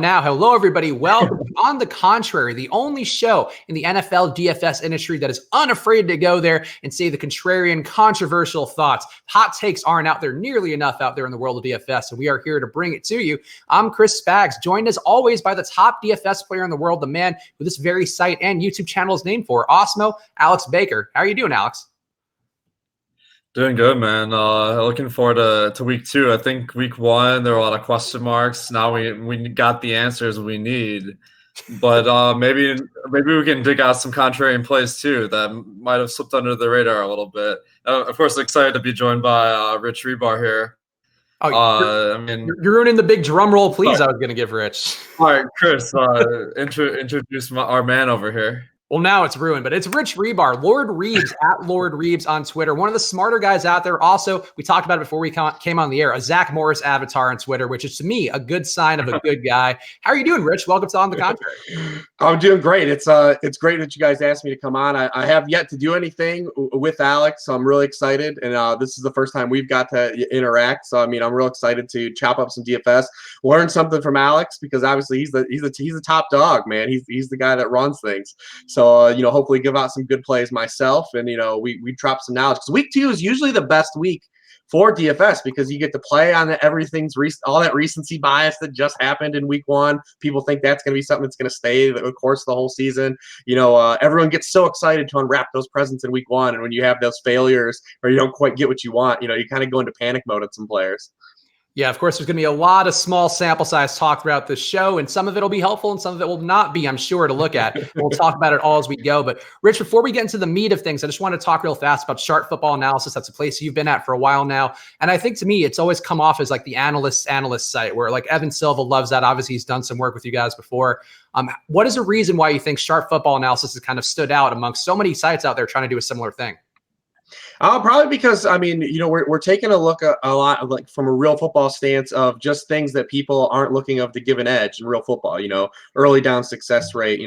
now. Hello, everybody. Welcome to On the Contrary, the only show in the NFL DFS industry that is unafraid to go there and say the contrarian, controversial thoughts. Hot takes aren't out there nearly enough out there in the world of DFS, and we are here to bring it to you. I'm Chris Spags, joined as always by the top DFS player in the world, the man who this very site and YouTube channel is named for, Osmo, Alex Baker. How are you doing, Alex? Doing good, man. Looking forward to week 2. I think week 1 there were a lot of question marks. Now we got the answers we need, but maybe we can dig out some contrarian plays too that might have slipped under the radar a little bit. Of course, excited to be joined by Rich Rebar here. Oh, you're ruining the big drum roll, please. I was going to give Rich. All right, Chris, introduce our man over here. Well, now it's ruined, but it's Rich Rebar, Lord Reeves, at Lord Reeves on Twitter. One of the smarter guys out there. Also, we talked about it before we came on the air, a Zach Morris avatar on Twitter, which is to me a good sign of a good guy. How are you doing, Rich? Welcome to On the Contrary. I'm doing great. It's great that you guys asked me to come on. I have yet to do anything with Alex, so I'm really excited. And this is the first time we've got to interact. So, I mean, I'm real excited to chop up some DFS, learn something from Alex, because obviously he's the top dog, man. He's the guy that runs things. So, hopefully give out some good plays myself, and we drop some knowledge, because week 2 is usually the best week for DFS because you get to play on all that recency bias that just happened in week 1. People think that's going to be something that's going to stay the course of the whole season. Everyone gets so excited to unwrap those presents in week 1, and when you have those failures or you don't quite get what you want, you kind of go into panic mode at some players. Yeah, of course, there's going to be a lot of small sample size talk throughout this show, and some of it will be helpful and some of it will not be, I'm sure, to look at. We'll talk about it all as we go. But, Rich, before we get into the meat of things, I just want to talk real fast about Sharp Football Analysis. That's a place you've been at for a while now. And I think, to me, it's always come off as like the analyst site where, like, Evan Silva loves that. Obviously, he's done some work with you guys before. What is a reason why you think Sharp Football Analysis has kind of stood out amongst so many sites out there trying to do a similar thing? Probably because, we're taking a look at a lot of, like, from a real football stance of just things that people aren't looking of to give an edge in real football, early down success rate,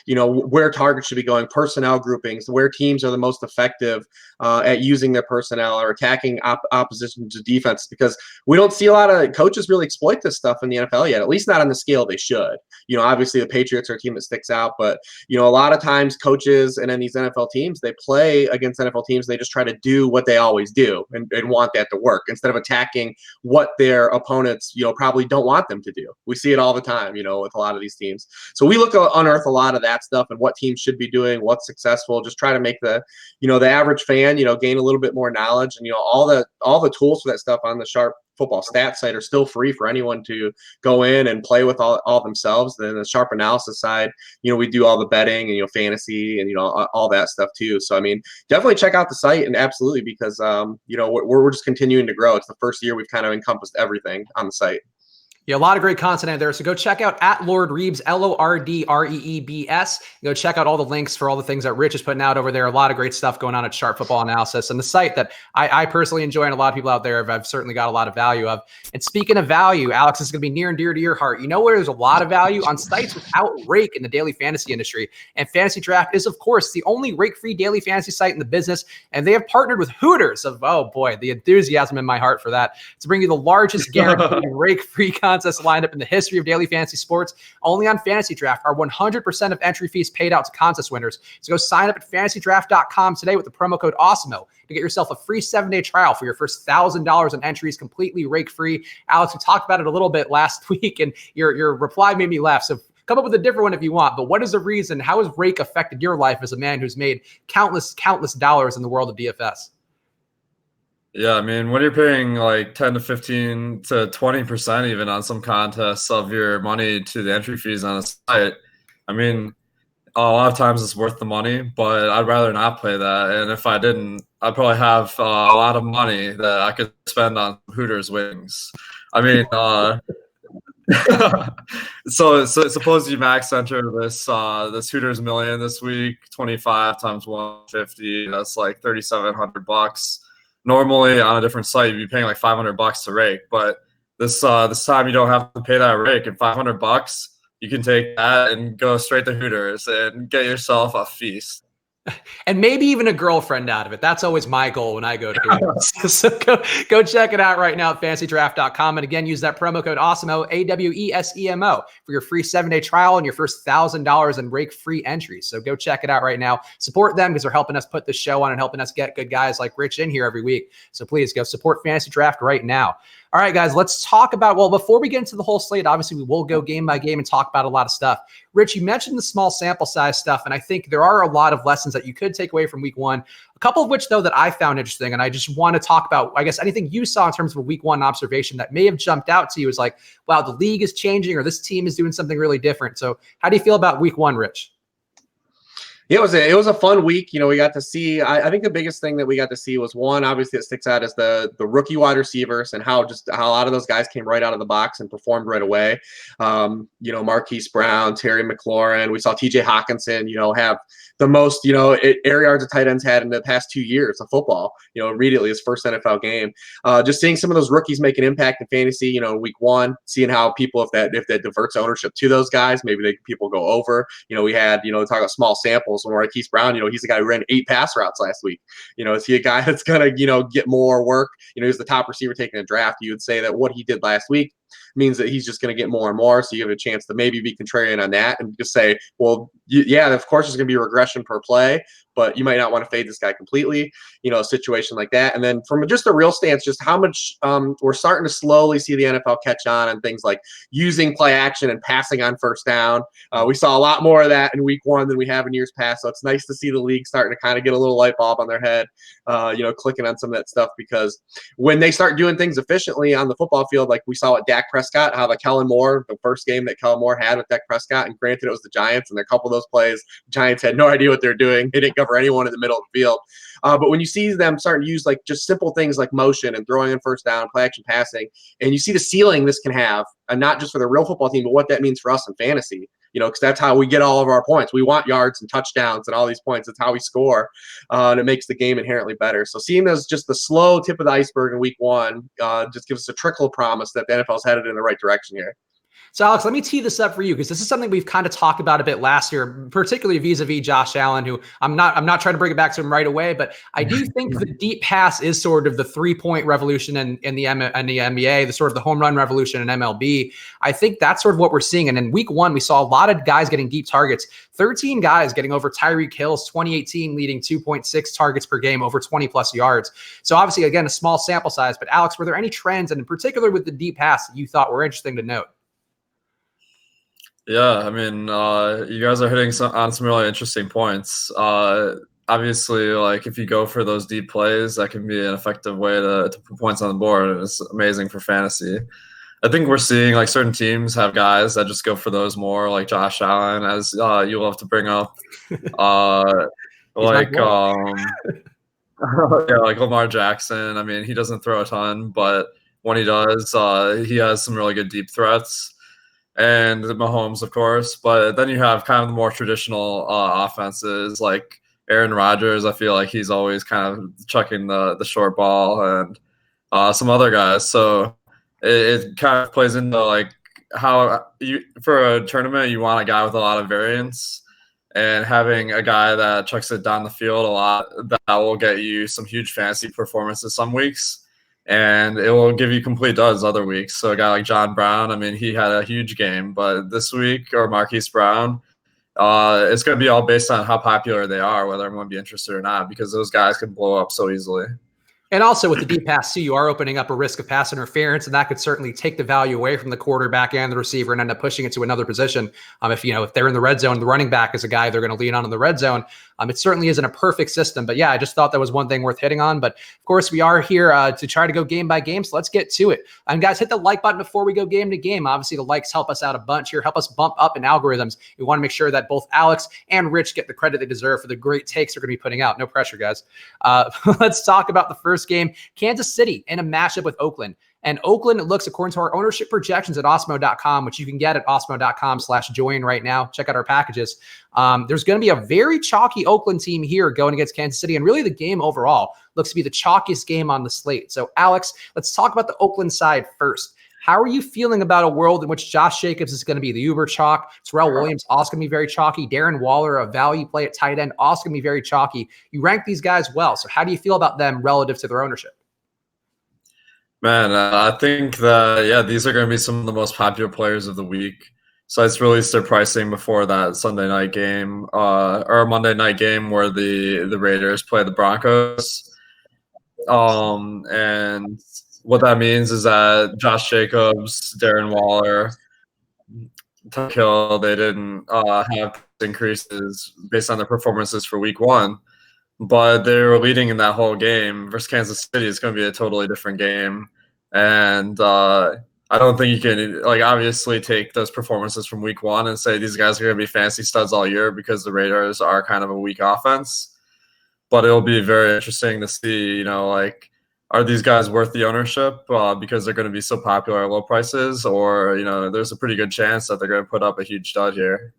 where targets should be going, personnel groupings, where teams are the most effective at using their personnel or attacking opposition to defense, because we don't see a lot of coaches really exploit this stuff in the NFL yet, at least not on the scale they should. Obviously the Patriots are a team that sticks out, but, a lot of times coaches and then these NFL teams, they play against NFL teams, they just try to do what they always do and want that to work instead of attacking what their opponents, probably don't want them to do. We see it all the time, with a lot of these teams. So we look to unearth a lot of that stuff and what teams should be doing, what's successful, just try to make the average fan, gain a little bit more knowledge. And, all the tools for that stuff on the Sharp Football Stats site are still free for anyone to go in and play with all themselves. Then the Sharp Analysis side, we do all the betting and, fantasy and, all that stuff too. So, definitely check out the site, and absolutely, because, we're just continuing to grow. It's the first year we've kind of encompassed everything on the site. Yeah, a lot of great content out there. So go check out at Lord Reeves, LORDREEBS. Go check out all the links for all the things that Rich is putting out over there. A lot of great stuff going on at Sharp Football Analysis, and the site that I personally enjoy, and a lot of people out there have certainly got a lot of value of. And speaking of value, Alex, this is going to be near and dear to your heart. Where there's a lot of value? On sites without rake in the daily fantasy industry. And Fantasydraft is, of course, the only rake-free daily fantasy site in the business. And they have partnered with Hooters oh boy, the enthusiasm in my heart for that, to bring you the largest guaranteed rake-free contest lineup in the history of daily fantasy sports. Only on Fantasydraft are 100% of entry fees paid out to contest winners. So go sign up at fantasydraft.com today with the promo code AWESOMO to get yourself a free 7-day trial for your first $1,000 in entries, completely rake-free. Alex, we talked about it a little bit last week, and your reply made me laugh. So come up with a different one if you want. But what is the reason? How has rake affected your life as a man who's made countless dollars in the world of DFS? Yeah, when you're paying like 10 to 15 to 20% even on some contests of your money to the entry fees on a site, a lot of times it's worth the money, but I'd rather not play that. And if I didn't, I'd probably have a lot of money that I could spend on Hooters wings. So suppose you max enter this Hooters million this week, 25 times 150, that's like $3,700. Normally on a different site, you'd be paying like $500 to rake, but this time you don't have to pay that rake, and $500 you can take that and go straight to Hooters and get yourself a feast. And maybe even a girlfriend out of it. That's always my goal when I go to so go check it out right now at fantasydraft.com. And again, use that promo code AWESEMO, AWESEMO, for your free 7-day trial and your first $1,000 in rake-free entries. So go check it out right now. Support them because they're helping us put this show on and helping us get good guys like Rich in here every week. So please go support Fantasy Draft right now. All right, guys, let's talk about, well, before we get into the whole slate, obviously we will go game by game and talk about a lot of stuff. Rich, you mentioned the small sample size stuff, and I think there are a lot of lessons that you could take away from week one, a couple of which, though, that I found interesting, and I just want to talk about, I guess, anything you saw in terms of a week one observation that may have jumped out to you as like, wow, the league is changing or this team is doing something really different. So how do you feel about week one, Rich? It was a fun week. We got to see, I think the biggest thing that we got to see was one, obviously it sticks out, is the rookie wide receivers and how a lot of those guys came right out of the box and performed right away. Marquis Brown, Terry McLaurin, we saw TJ Hawkinson, have the most, air yards of tight ends had in the past 2 years of football, immediately his first NFL game. Just seeing some of those rookies make an impact in fantasy, in week one, seeing how people, if that diverts ownership to those guys, maybe people go over. We had, talk about small samples. Marquis Brown, he's the guy who ran 8 pass routes last week. Is he a guy that's going to, get more work? He's the top receiver taking a draft. You would say that what he did last week means that he's just going to get more and more. So you have a chance to maybe be contrarian on that and just say, well, yeah, of course there's going to be regression per play, but you might not want to fade this guy completely, a situation like that. And then from just a real stance, just how much we're starting to slowly see the NFL catch on things like using play action and passing on first down. We saw a lot more of that in week one than we have in years past. So it's nice to see the league starting to kind of get a little light bulb on their head, clicking on some of that stuff, because when they start doing things efficiently on the football field, like we saw with Dak Prescott, how Kellen Moore, the first game that Kellen Moore had with Dak Prescott, and granted it was the Giants, and a couple of those plays, Giants had no idea what they're doing. They didn't cover anyone in the middle of the field. But when you see them starting to use like just simple things like motion and throwing in first down, play action passing, and you see the ceiling this can have, and not just for the real football team, but what that means for us in fantasy, because that's how we get all of our points. We want yards and touchdowns and all these points. It's how we score, and it makes the game inherently better. So seeing those just the slow tip of the iceberg in week one just gives us a trickle of promise that the NFL is headed in the right direction here. So, Alex, let me tee this up for you, because this is something we've kind of talked about a bit last year, particularly vis-a-vis Josh Allen, who I'm not trying to bring it back to him right away, but I do think the deep pass is sort of the 3-point revolution in the NBA, the sort of the home run revolution in MLB. I think that's sort of what we're seeing. And in week one, we saw a lot of guys getting deep targets, 13 guys getting over Tyreek Hill's 2018 leading 2.6 targets per game, over 20 plus yards. So obviously, again, a small sample size, but Alex, were there any trends, and in particular with the deep pass, that you thought were interesting to note? Yeah, I mean, you guys are hitting on some really interesting points. Obviously, like if you go for those deep plays, that can be an effective way to put points on the board, and it's amazing for fantasy. I think we're seeing like certain teams have guys that just go for those more, like Josh Allen, as you love to bring up, like Lamar Jackson. I mean, he doesn't throw a ton, but when he does, he has some really good deep threats. And Mahomes, of course, but then you have kind of the more traditional offenses like Aaron Rodgers. I feel like he's always kind of chucking the short ball, and some other guys. So it kind of plays into like how for a tournament you want a guy with a lot of variance, and having a guy that chucks it down the field a lot, that will get you some huge fantasy performances some weeks. And it will give you complete duds other weeks. So a guy like John Brown, I mean, he had a huge game, but this week, or Marquis Brown, it's going to be all based on how popular they are, whether I'm going to be interested or not, because those guys can blow up so easily. And also with the deep pass too, you are opening up a risk of pass interference, and that could certainly take the value away from the quarterback and the receiver and end up pushing it to another position. If they're in the red zone, the running back is a guy they're going to lean on in the red zone. It certainly isn't a perfect system, but yeah, I just thought that was one thing worth hitting on. But of course, we are here to try to go game by game, so let's get to it. And guys, hit the like button before we go game to game. Obviously, the likes help us out a bunch here, help us bump up in algorithms. We want to make sure that both Alex and Rich get the credit they deserve for the great takes they're going to be putting out. No pressure, guys. Let's talk about the first game. Kansas City in a matchup with Oakland. And Oakland looks, according to our ownership projections at awesemo.com, which you can get at awesemo.com/join right now. Check out our packages. There's going to be a very chalky Oakland team here going against Kansas City. And really the game overall looks to be the chalkiest game on the slate. So Alex, let's talk about the Oakland side first. How are you feeling about a world in which Josh Jacobs is going to be the uber chalk? Tyrell Williams also going to be very chalky. Darren Waller, a value play at tight end, also going to be very chalky. You rank these guys well. So how do you feel about them relative to their ownership? Man, I think that, yeah, these are going to be some of the most popular players of the week. So it's released their pricing before that Sunday night game or Monday night game where the Raiders play the Broncos. And what that means is that Josh Jacobs, Darren Waller, Tyreek Hill, they didn't have increases based on their performances for week one. But they were leading in that whole game versus Kansas City. It's going to be a totally different game. And I don't think you can, obviously take those performances from week one and say these guys are going to be fantasy studs all year because the Raiders are kind of a weak offense. But it'll be very interesting to see, are these guys worth the ownership because they're going to be so popular at low prices? Or, there's a pretty good chance that they're going to put up a huge stud here.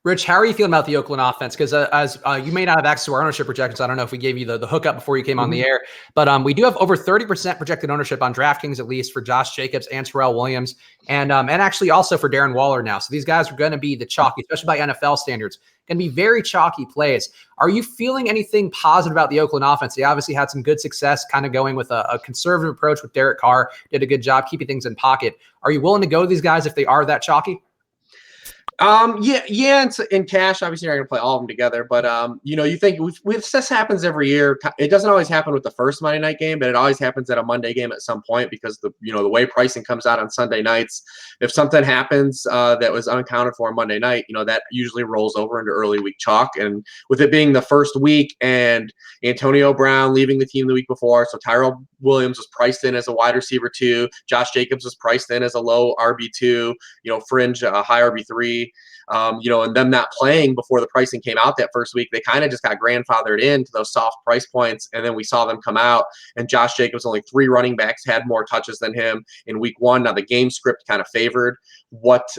Rich, how are you feeling about the Oakland offense? Because as you may not have access to our ownership projections, I don't know if we gave you the hookup before you came on the air, but we do have over 30% projected ownership on DraftKings, at least for Josh Jacobs and Tyrell Williams, and actually also for Darren Waller now. So these guys are going to be the chalky, especially by NFL standards, going to be very chalky plays. Are you feeling anything positive about the Oakland offense? They obviously had some good success kind of going with a conservative approach with Derek Carr, did a good job keeping things in pocket. Are you willing to go to these guys if they are that chalky? Yeah. In cash, obviously you're not going to play all of them together, but you think this happens every year. It doesn't always happen with the first Monday night game, but it always happens at a Monday game at some point because the way pricing comes out on Sunday nights. If something happens that was unaccounted for on Monday night, that usually rolls over into early week chalk. And with it being the first week and Antonio Brown leaving the team the week before, so Tyrell Williams was priced in as a wide receiver 2, Josh Jacobs was priced in as a low RB2, fringe high RB3. And them not playing before the pricing came out that first week, they kind of just got grandfathered into those soft price points. And then we saw them come out, and Josh Jacobs, only 3 running backs had more touches than him in week one. Now the game script kind of favored what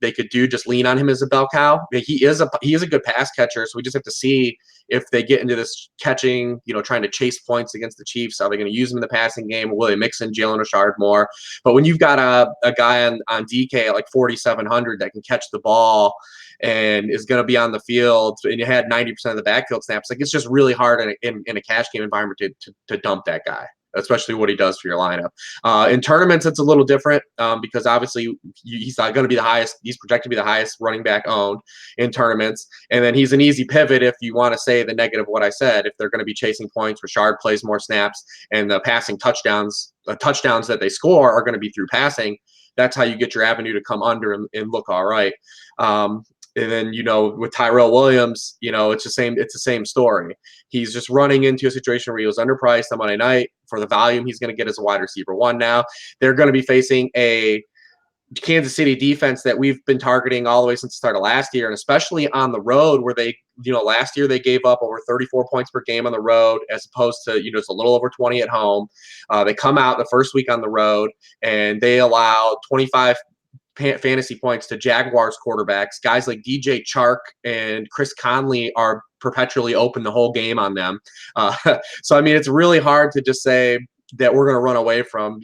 they could do, just lean on him as a bell cow. He is a good pass catcher, so we just have to see if they get into this catching, trying to chase points against the Chiefs. Are they going to use him in the passing game? Will they mix in Jalen Richard more? But when you've got a guy on DK at 4,700 that can catch the ball and is going to be on the field, and you had 90% of the backfield snaps, it's just really hard in a cash game environment to dump that guy, especially what he does for your lineup. In tournaments, it's a little different because obviously he's not going to be the highest. He's projected to be the highest running back owned in tournaments. And then he's an easy pivot if you want to say the negative of what I said. If they're going to be chasing points, Richard plays more snaps, and the passing touchdowns that they score are going to be through passing. That's how you get your avenue to come under and look all right. And then, with Tyrell Williams, it's the same story. He's just running into a situation where he was underpriced on Monday night for the volume he's going to get as a wide receiver 1 now. They're going to be facing a Kansas City defense that we've been targeting all the way since the start of last year, and especially on the road where they, last year they gave up over 34 points per game on the road as opposed to, it's a little over 20 at home. They come out the first week on the road and they allow 25 fantasy points to Jaguars quarterbacks. Guys like DJ Chark and Chris Conley are perpetually open the whole game on them. So, it's really hard to just say that we're going to run away from,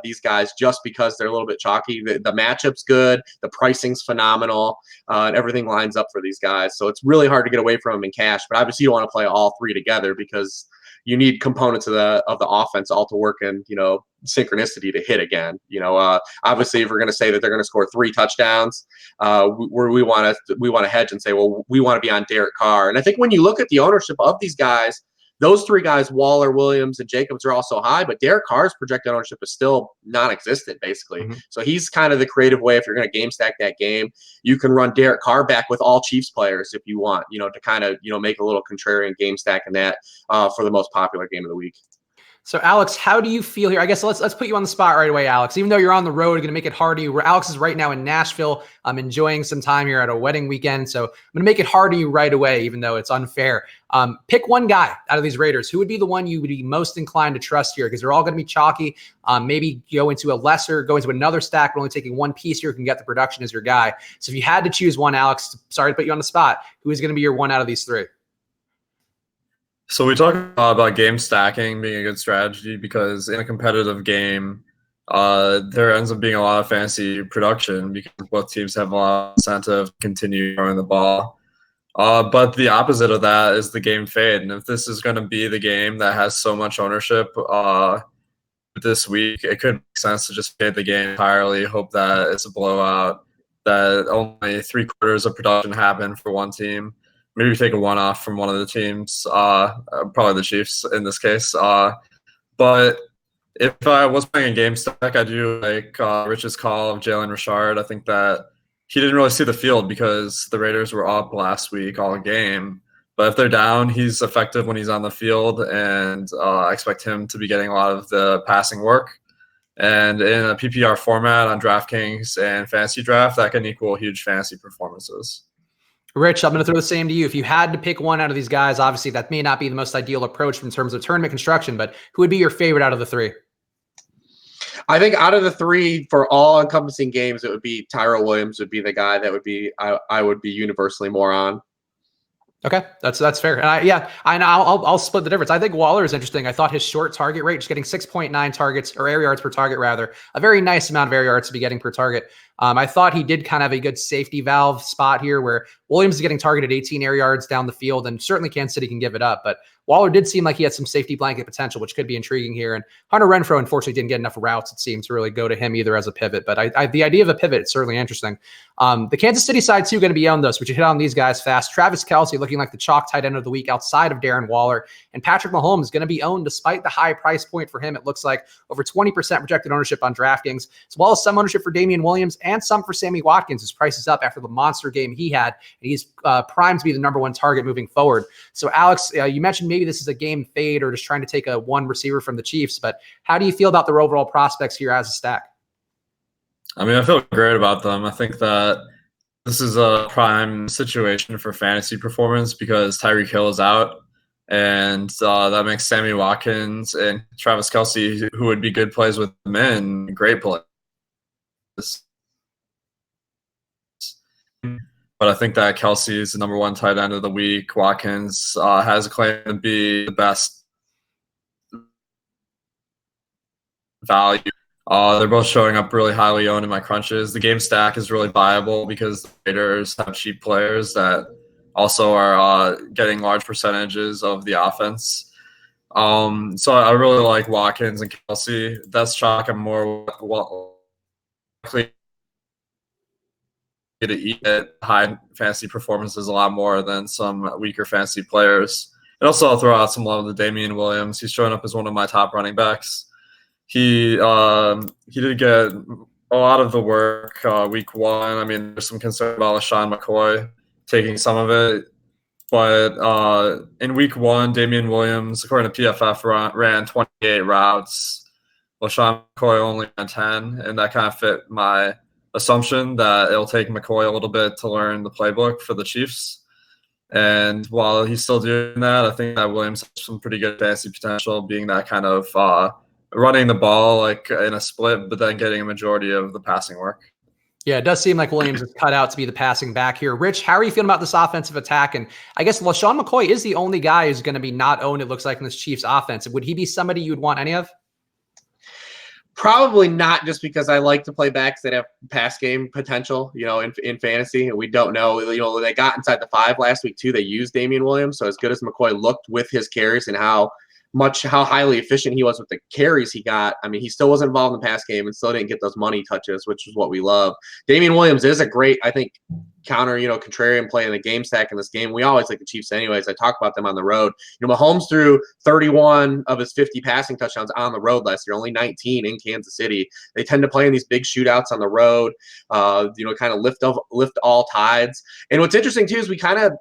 these guys just because they're a little bit chalky. The matchup's good. The pricing's phenomenal. And everything lines up for these guys. So it's really hard to get away from them in cash. But obviously you want to play all 3 together because you need components of the offense all to work in, synchronicity to hit again. Obviously, if we're going to say that they're going to score 3 touchdowns, we want to hedge and say, well, we want to be on Derek Carr. And I think when you look at the ownership of these guys, those 3 guys, Waller, Williams, and Jacobs, are also high, but Derek Carr's projected ownership is still non-existent, basically. Mm-hmm. So he's kind of the creative way. If you're going to game stack that game, you can run Derek Carr back with all Chiefs players if you want, to kind of, make a little contrarian game stack in that for the most popular game of the week. So, Alex, how do you feel here? I guess let's put you on the spot right away, Alex. Even though you're on the road, you're going to make it hard on you. Alex is right now in Nashville. I'm enjoying some time here at a wedding weekend. So I'm going to make it hard on you right away, even though it's unfair. Pick one guy out of these Raiders. Who would be the one you would be most inclined to trust here? Because they're all going to be chalky. Maybe go into another stack, but only taking one piece here can get the production as your guy. So if you had to choose one, Alex, sorry to put you on the spot, who is going to be your one out of these 3? So we talk about game stacking being a good strategy because in a competitive game, there ends up being a lot of fantasy production because both teams have a lot of incentive to continue throwing the ball. But the opposite of that is the game fade. And if this is going to be the game that has so much ownership this week, it could make sense to just fade the game entirely, hope that it's a blowout, that only 3/4 of production happen for one team. Maybe take a one-off from one of the teams, probably the Chiefs in this case. But if I was playing a game stack, I do like Rich's call of Jalen Richard. I think that he didn't really see the field because the Raiders were up last week all game. But if they're down, he's effective when he's on the field, and I expect him to be getting a lot of the passing work. And in a PPR format on DraftKings and Fantasydraft, that can equal huge fantasy performances. Rich, I'm going to throw the same to you. If you had to pick one out of these guys, obviously that may not be the most ideal approach in terms of tournament construction, but who would be your favorite out of the three? I think out of the three, for all encompassing games, it would be Tyrell Williams would be the guy that would be I would be universally more on. Okay, that's fair. And I'll split the difference. I think Waller is interesting. I thought his short target rate, just getting 6.9 targets or air yards per target, rather, a very nice amount of air yards to be getting per target. I thought he did kind of have a good safety valve spot here where Williams is getting targeted 18 air yards down the field, and certainly Kansas City can give it up. But Waller did seem like he had some safety blanket potential, which could be intriguing here. And Hunter Renfrow, unfortunately, didn't get enough routes, it seemed, to really go to him either as a pivot. But the idea of a pivot is certainly interesting. The Kansas City side, too, going to be on this, which you hit on these guys fast. Travis Kelce looking like the chalk tight end of the week outside of Darren Waller. And Patrick Mahomes is going to be owned despite the high price point for him. It looks like over 20% projected ownership on DraftKings, as well as some ownership for Damian Williams and some for Sammy Watkins, whose price is up after the monster game he had. And he's primed to be the number one target moving forward. So, Alex, you mentioned maybe this is a game fade or just trying to take a one receiver from the Chiefs, but how do you feel about their overall prospects here as a stack? I mean, I feel great about them. I think that this is a prime situation for fantasy performance because Tyreek Hill is out, and that makes Sammy Watkins and Travis Kelce, who would be good plays with them in, great plays. But I think that Kelce is the number one tight end of the week. Watkins has a claim to be the best value. They're both showing up really highly owned in my crunches. The game stack is really viable because the Raiders have cheap players that also are getting large percentages of the offense. So I really like Watkins and Kelce. That's chalk. I'm more likely to eat at high fantasy performances a lot more than some weaker fantasy players. And also I'll throw out some love to Damian Williams. He's showing up as one of my top running backs. He did get a lot of the work week one. I mean, there's some concern about Shawn Mccoy taking some of it. But in week one, Damian Williams, according to PFF, ran 28 routes. Shawn McCoy only ran 10, and that kind of fit my assumption that it'll take McCoy a little bit to learn the playbook for the Chiefs. And while he's still doing that, I think that Williams has some pretty good fantasy potential, being that kind of running the ball like in a split, but then getting a majority of the passing work. Yeah, it does seem like Williams is cut out to be the passing back here. Rich, how are you feeling about this offensive attack? And I guess Shawn McCoy is the only guy who's going to be not owned, it looks like, in this Chiefs offense. Would he be somebody you would want any of? Probably not, just because I like to play backs that have pass game potential, in fantasy. We don't know. They got inside the 5 last week too. They used Damian Williams. So as good as McCoy looked with his carries and how highly efficient he was with the carries he got, I mean, he still wasn't involved in the pass game and still didn't get those money touches, which is what we love. Damian Williams is a great, I think, counter, contrarian play in the game stack in this game. We always like the Chiefs anyways. I talk about them on the road. Mahomes threw 31 of his 50 passing touchdowns on the road last year, only 19 in Kansas City. They tend to play in these big shootouts on the road, kind of lift all tides. And what's interesting too is we kind of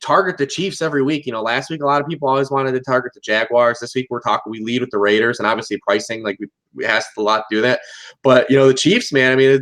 target the Chiefs every week. Last week a lot of people always wanted to target the Jaguars. This week we lead with the Raiders, and obviously pricing, like we asked a lot to do that. But the Chiefs, man, I mean,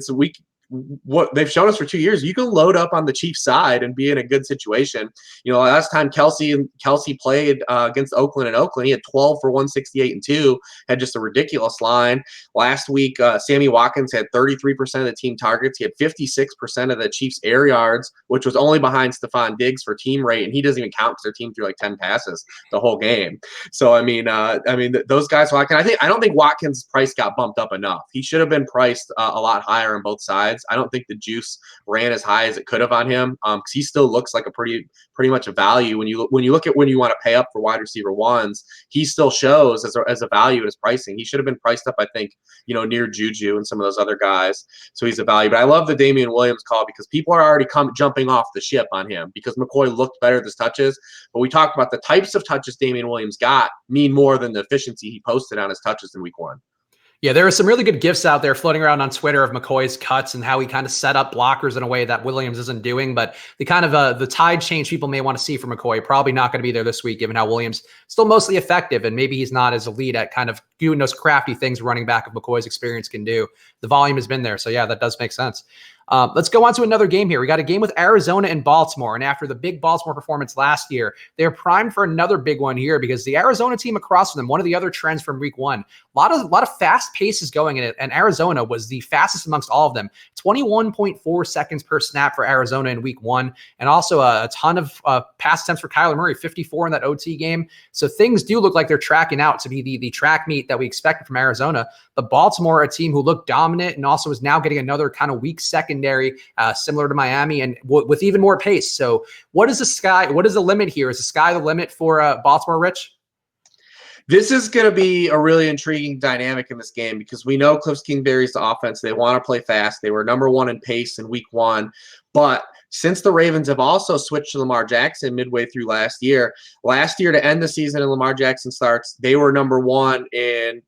what they've shown us for 2 years, you can load up on the Chiefs side and be in a good situation. Last time Kelce played against Oakland in Oakland, he had 12 for 168 and 2, had just a ridiculous line. Last week, Sammy Watkins had 33% of the team targets. He had 56% of the Chiefs air yards, which was only behind Stephon Diggs for team rate, and he doesn't even count because their team threw like 10 passes the whole game. So those guys, Watkins, I don't think Watkins' price got bumped up enough. He should have been priced a lot higher on both sides. I don't think the juice ran as high as it could have on him, because he still looks like a pretty much a value when you look at when you want to pay up for wide receiver ones. He still shows as a value in his pricing. He should have been priced up, I think, near Juju and some of those other guys. So he's a value. But I love the Damian Williams call because people are already jumping off the ship on him because McCoy looked better with his touches. But we talked about the types of touches Damian Williams got mean more than the efficiency he posted on his touches in week 1. Yeah, there are some really good gifs out there floating around on Twitter of McCoy's cuts and how he kind of set up blockers in a way that Williams isn't doing. But the kind of the tide change people may want to see from McCoy, probably not going to be there this week, given how Williams still mostly effective. And maybe he's not as elite at kind of doing those crafty things running back of McCoy's experience can do. The volume has been there. So yeah, that does make sense. Let's go on to another game here. We got a game with Arizona and Baltimore. And after the big Baltimore performance last year, they're primed for another big one here because the Arizona team across from them, one of the other trends from week 1, a lot of fast paces going in it. And Arizona was the fastest amongst all of them. 21.4 seconds per snap for Arizona in week 1. And also a ton of pass attempts for Kyler Murray, 54 in that OT game. So things do look like they're tracking out to be the track meet that we expected from Arizona. But Baltimore, a team who looked dominant and also is now getting another kind of weak secondary, similar to Miami, and with even more pace. So what is the limit here? Is the sky the limit for Baltimore, Rich? This is going to be a really intriguing dynamic in this game because we know Cliff Kingsbury's offense. They want to play fast. They were number 1 in pace in week 1, but since the Ravens have also switched to Lamar Jackson midway through last year to end the season and Lamar Jackson starts, they were number 1 in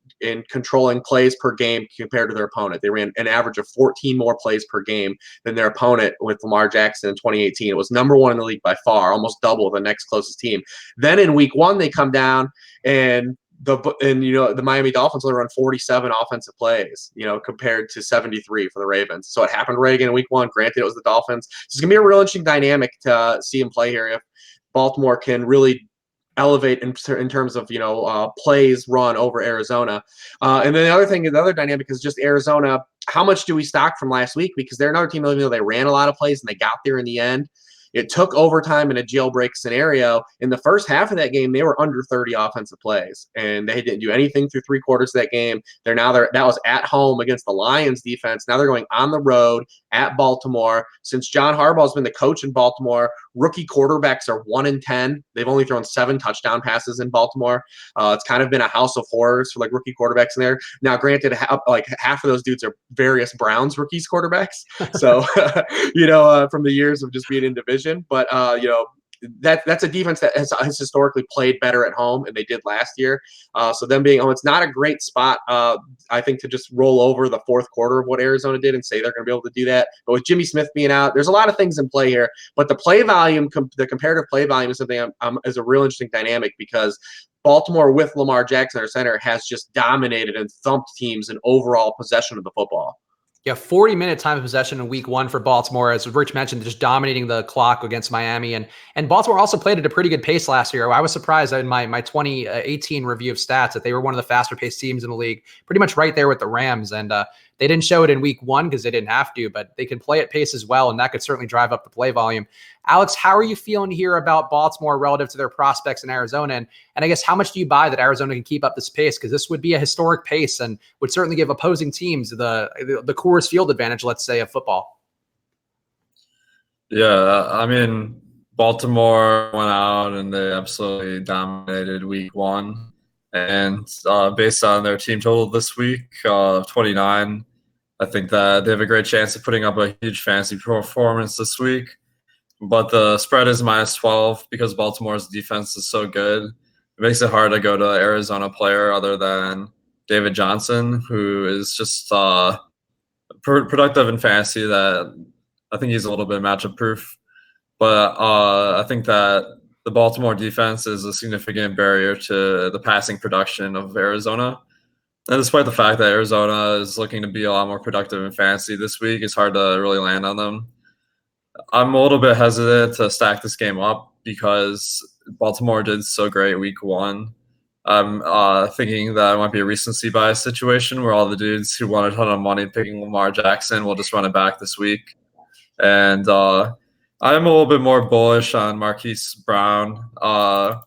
controlling plays per game compared to their opponent. They ran an average of 14 more plays per game than their opponent with Lamar Jackson in 2018. It was number 1 in the league by far, almost double the next closest team. Then in week 1, they come down and the Miami Dolphins only run 47 offensive plays, compared to 73 for the Ravens. So it happened right again in week 1. Granted, it was the Dolphins. So it's going to be a real interesting dynamic to see him play here if Baltimore can really elevate in terms of plays run over Arizona. And then the other dynamic is just Arizona. How much do we stock from last week? Because they're another team, even though they ran a lot of plays and they got there in the end. It took overtime in a jailbreak scenario. In the first half of that game, they were under 30 offensive plays, and they didn't do anything through 3 quarters of that game. That was at home against the Lions defense. Now they're going on the road at Baltimore. Since John Harbaugh has been the coach in Baltimore, rookie quarterbacks are 1 in 10. They've only thrown 7 touchdown passes in Baltimore. It's kind of been a house of horrors for rookie quarterbacks in there. Now, granted, half of those dudes are various Browns rookies quarterbacks. So, from the years of just being in division. But that's a defense that has historically played better at home, and they did last year. So them being it's not a great spot, I think, to just roll over the fourth quarter of what Arizona did and say they're going to be able to do that. But with Jimmy Smith being out, there's a lot of things in play here. But the play volume, the comparative play volume, is something is a real interesting dynamic because Baltimore with Lamar Jackson, their center, has just dominated and thumped teams in overall possession of the football. Yeah, 40-minute time of possession in week 1 for Baltimore, as Rich mentioned, just dominating the clock against Miami. And Baltimore also played at a pretty good pace last year. I was surprised in my 2018 review of stats that they were one of the faster paced teams in the league, pretty much right there with the Rams. And they didn't show it in week 1 because they didn't have to, but they can play at pace as well, and that could certainly drive up the play volume. Alex, how are you feeling here about Baltimore relative to their prospects in Arizona? And I guess how much do you buy that Arizona can keep up this pace? Because this would be a historic pace and would certainly give opposing teams the Coors Field advantage, let's say, of football. Yeah, I mean, Baltimore went out and they absolutely dominated week 1. And based on their team total this week of 29, I think that they have a great chance of putting up a huge fantasy performance this week. But the spread is -12 because Baltimore's defense is so good. It makes it hard to go to an Arizona player other than David Johnson, who is just productive in fantasy. That I think he's a little bit matchup proof. But I think that the Baltimore defense is a significant barrier to the passing production of Arizona. And despite the fact that Arizona is looking to be a lot more productive in fantasy this week, it's hard to really land on them. I'm a little bit hesitant to stack this game up because Baltimore did so great week 1. I'm thinking that it might be a recency bias situation where all the dudes who won a ton of money picking Lamar Jackson will just run it back this week. And I'm a little bit more bullish on Marquis Brown. I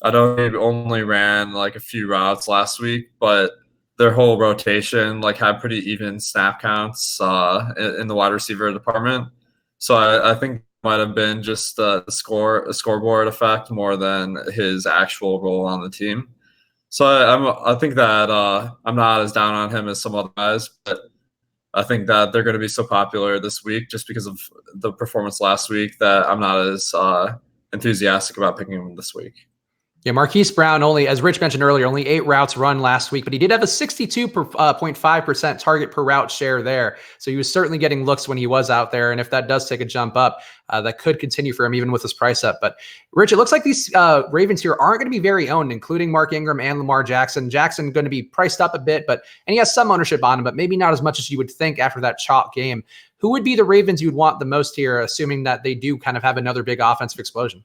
know he only ran like a few routes last week, but their whole rotation like had pretty even snap counts in the wide receiver department. So I think it might have been just a scoreboard effect more than his actual role on the team. So I think that I'm not as down on him as some other guys, but I think that they're going to be so popular this week just because of the performance last week that I'm not as enthusiastic about picking him this week. Yeah, Marquis Brown only, as Rich mentioned earlier, only 8 routes run last week, but he did have a 62.5% target per route share there. So he was certainly getting looks when he was out there. And if that does take a jump up, that could continue for him even with his price up. But Rich, it looks like these Ravens here aren't going to be very owned, including Mark Ingram and Lamar Jackson. Jackson going to be priced up a bit, and he has some ownership on him, but maybe not as much as you would think after that chalk game. Who would be the Ravens you'd want the most here, assuming that they do kind of have another big offensive explosion?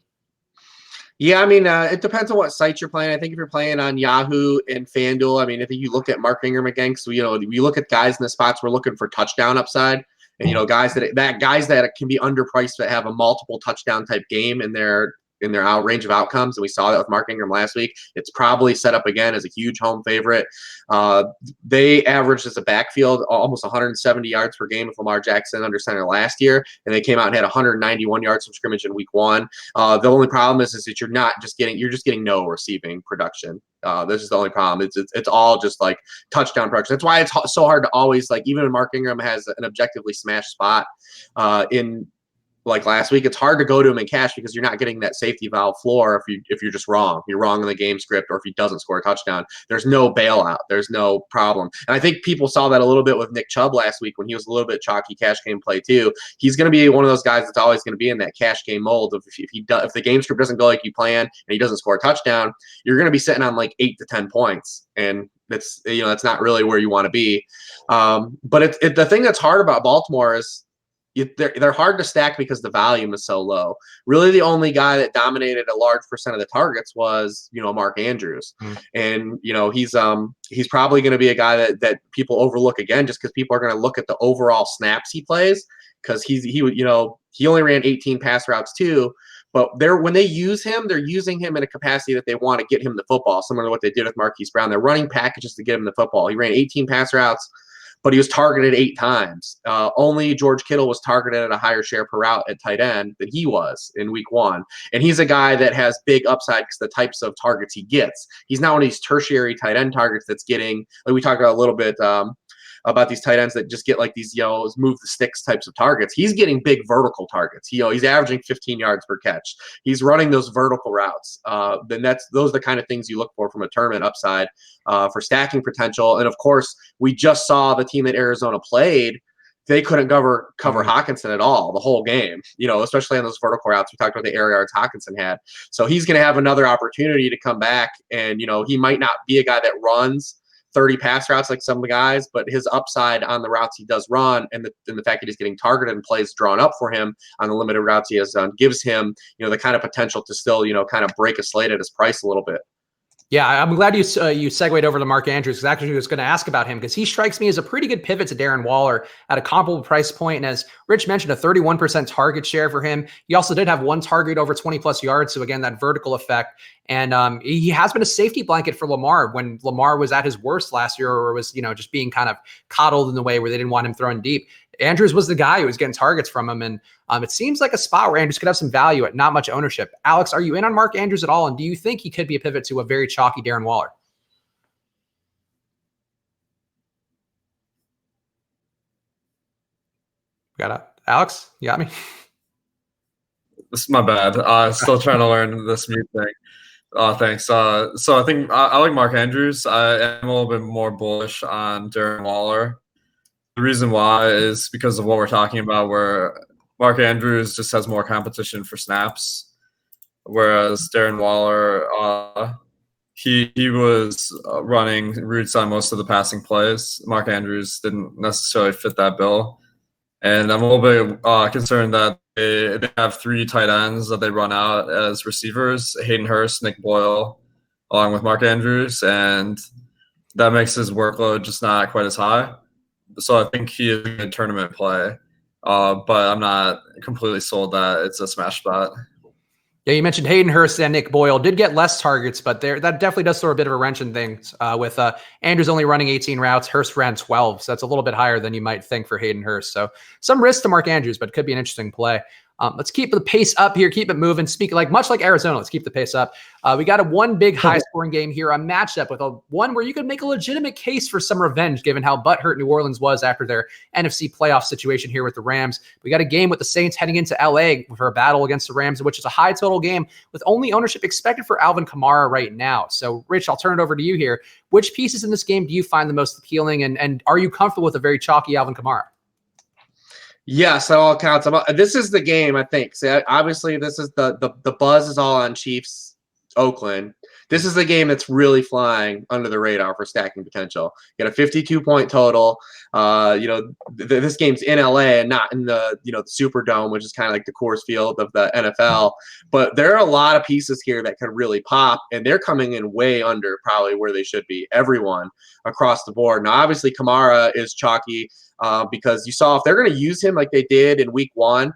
Yeah, I mean, it depends on what site you're playing. I think if you're playing on Yahoo and FanDuel, I mean, I think you look at Mark Ingram again, because we look at guys in the spots we're looking for touchdown upside, and guys that can be underpriced that have a multiple touchdown type game in their range of outcomes, and we saw that with Mark Ingram last week. It's probably set up again as a huge home favorite. They averaged as a backfield almost 170 yards per game with Lamar Jackson under center last year, and they came out and had 191 yards from scrimmage in week 1. The only problem is that you're just getting no receiving production. This is the only problem. It's all just like touchdown production. That's why it's so hard to always, like, even when Mark Ingram has an objectively smashed spot in like last week, it's hard to go to him in cash because you're not getting that safety valve floor if you're just wrong. You're wrong in the game script, or if he doesn't score a touchdown. There's no bailout. There's no problem. And I think people saw that a little bit with Nick Chubb last week when he was a little bit chalky cash game play too. He's going to be one of those guys that's always going to be in that cash game mold of if the game script doesn't go like you plan and he doesn't score a touchdown, you're going to be sitting on like 8 to 10 points. And that's not really where you want to be. But the thing that's hard about Baltimore is they're hard to stack because the volume is so low. Really, the only guy that dominated a large percent of the targets was Mark Andrews, and he's probably going to be a guy that people overlook again just because people are going to look at the overall snaps he plays, because he only ran 18 pass routes too. But when they use him, they're using him in a capacity that they want to get him the football, similar to what they did with Marquise Brown. They're running packages to get him the football. He ran 18 pass routes, but he was targeted 8 times. Only George Kittle was targeted at a higher share per route at tight end than he was in week 1. And he's a guy that has big upside because the types of targets he gets. He's not one of these tertiary tight end targets that's getting, like we talked about a little bit about these tight ends that just get like these move the sticks types of targets. He's getting big vertical targets. He's averaging 15 yards per catch. He's running those vertical routes. Then those are the kind of things you look for from a tournament upside for stacking potential. And of course, we just saw the team that Arizona played. They couldn't cover Hockenson at all the whole game, especially on those vertical routes. We talked about the air yards Hockenson had. So he's going to have another opportunity to come back. And, he might not be a guy that runs 30 pass routes like some of the guys, but his upside on the routes he does run, and the fact that he's getting targeted and plays drawn up for him on the limited routes he has done, gives him, the kind of potential to still, kind of break a slate at his price a little bit. Yeah, I'm glad you segued over to Mark Andrews, because actually I was going to ask about him, because he strikes me as a pretty good pivot to Darren Waller at a comparable price point. And as Rich mentioned, a 31% target share for him. He also did have 1 target over 20 plus yards. So again, that vertical effect. And he has been a safety blanket for Lamar when Lamar was at his worst last year, or was, just being kind of coddled in the way where they didn't want him throwing deep. Andrews was the guy who was getting targets from him. And it seems like a spot where Andrews could have some value at not much ownership. Alex, are you in on Mark Andrews at all? And do you think he could be a pivot to a very chalky Darren Waller? Alex, you got me? This is my bad. Still trying to learn this mute thing. Thanks. So I think I like Mark Andrews. I am a little bit more bullish on Darren Waller. The reason why is because of what we're talking about, where Mark Andrews just has more competition for snaps, whereas Darren Waller he was running routes on most of the passing plays. Mark Andrews didn't necessarily fit that bill. And I'm a little bit concerned that they have 3 tight ends that they run out as receivers, Hayden Hurst, Nick Boyle, along with Mark Andrews, and that makes his workload just not quite as high. So I think he is a good tournament play, but I'm not completely sold that it's a smash spot. Yeah, you mentioned Hayden Hurst and Nick Boyle did get less targets, but that definitely does throw a bit of a wrench in things with Andrews only running 18 routes. Hurst ran 12, so that's a little bit higher than you might think for Hayden Hurst. So some risk to Mark Andrews, but it could be an interesting play. Let's keep the pace up here, keep it moving. Much like Arizona, let's keep the pace up. We got one big high-scoring game here, a matchup with one where you could make a legitimate case for some revenge, given how butthurt New Orleans was after their NFC playoff situation here with the Rams. We got a game with the Saints heading into LA for a battle against the Rams, which is a high total game with only ownership expected for Alvin Kamara right now. So, Rich, I'll turn it over to you here. Which pieces in this game do you find the most appealing, and are you comfortable with a very chalky Alvin Kamara? Yes, at all counts. This is the game, I think. See, obviously, this is the buzz is all on Chiefs, Oakland. This is the game that's really flying under the radar for stacking potential. You got a 52-point total. This game's in LA and not in the the Superdome, which is kind of like the Coors Field of the NFL. But there are a lot of pieces here that could really pop, and they're coming in way under probably where they should be. Everyone across the board. Now, obviously, Kamara is chalky. Because you saw if they're going to use him like they did in week 1,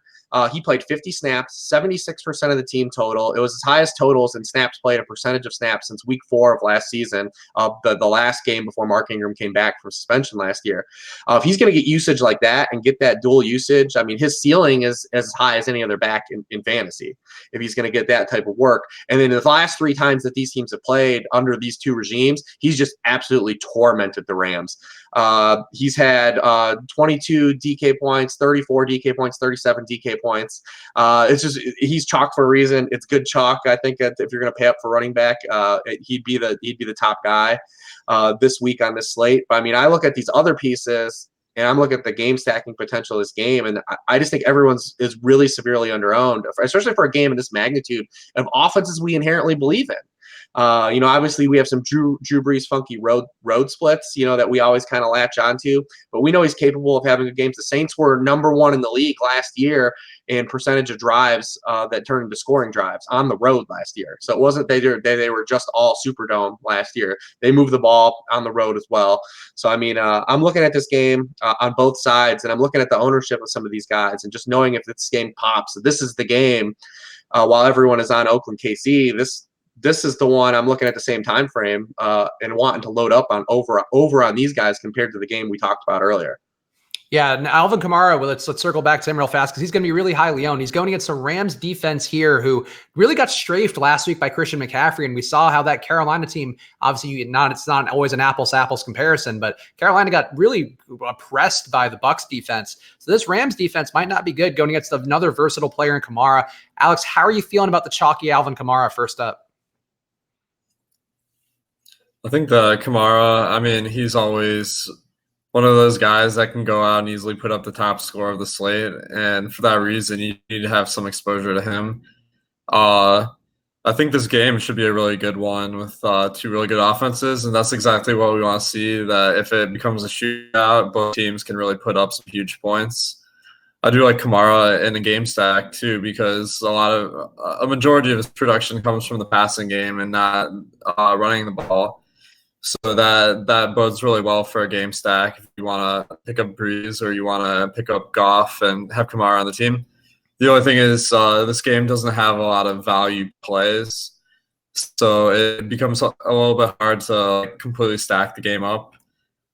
he played 50 snaps, 76% of the team total. It was his highest totals in snaps played, a percentage of snaps since week 4 of last season, the last game before Mark Ingram came back from suspension last year. If he's going to get usage like that and get that dual usage, I mean, his ceiling is as high as any other back in fantasy if he's going to get that type of work. And then the last 3 times that these teams have played under these 2 regimes, he's just absolutely tormented the Rams. He's had 22 DK points, 34 DK points, 37 DK points. It's just he's chalk for a reason. It's good chalk. I think that if you're going to pay up for running back, he'd be the top guy this week on this slate. But I mean, I look at these other pieces and I'm looking at the game stacking potential of this game, and I just think everyone's is really severely underowned, especially for a game of this magnitude of offenses we inherently believe in. Obviously we have some Drew Brees funky road splits, that we always kind of latch onto, but we know he's capable of having good games. The Saints were number 1 in the league last year in percentage of drives that turned into scoring drives on the road last year. So it wasn't they were just all Superdome last year. They moved the ball on the road as well. So, I mean, I'm looking at this game on both sides, and I'm looking at the ownership of some of these guys and just knowing if this game pops. So this is the game while everyone is on Oakland KC. This is the one I'm looking at the same time frame and wanting to load up on over on these guys compared to the game we talked about earlier. Yeah, and Alvin Kamara, let's circle back to him real fast because he's going to be really highly owned. He's going against a Rams defense here who really got strafed last week by Christian McCaffrey, and we saw how that Carolina team, obviously it's not always an apples-to-apples comparison, but Carolina got really oppressed by the Bucs defense. So this Rams defense might not be good going against another versatile player in Kamara. Alex, how are you feeling about the chalky Alvin Kamara first up? I think the Kamara, I mean, he's always one of those guys that can go out and easily put up the top score of the slate. And for that reason, you need to have some exposure to him. I think this game should be a really good one with 2 really good offenses. And that's exactly what we want to see, that if it becomes a shootout, both teams can really put up some huge points. I do like Kamara in a game stack too, because a majority of his production comes from the passing game and not running the ball. So that bodes really well for a game stack if you want to pick up Breeze or you want to pick up Goff and have Kamara on the team. The only thing is this game doesn't have a lot of value plays, so it becomes a little bit hard to completely stack the game up.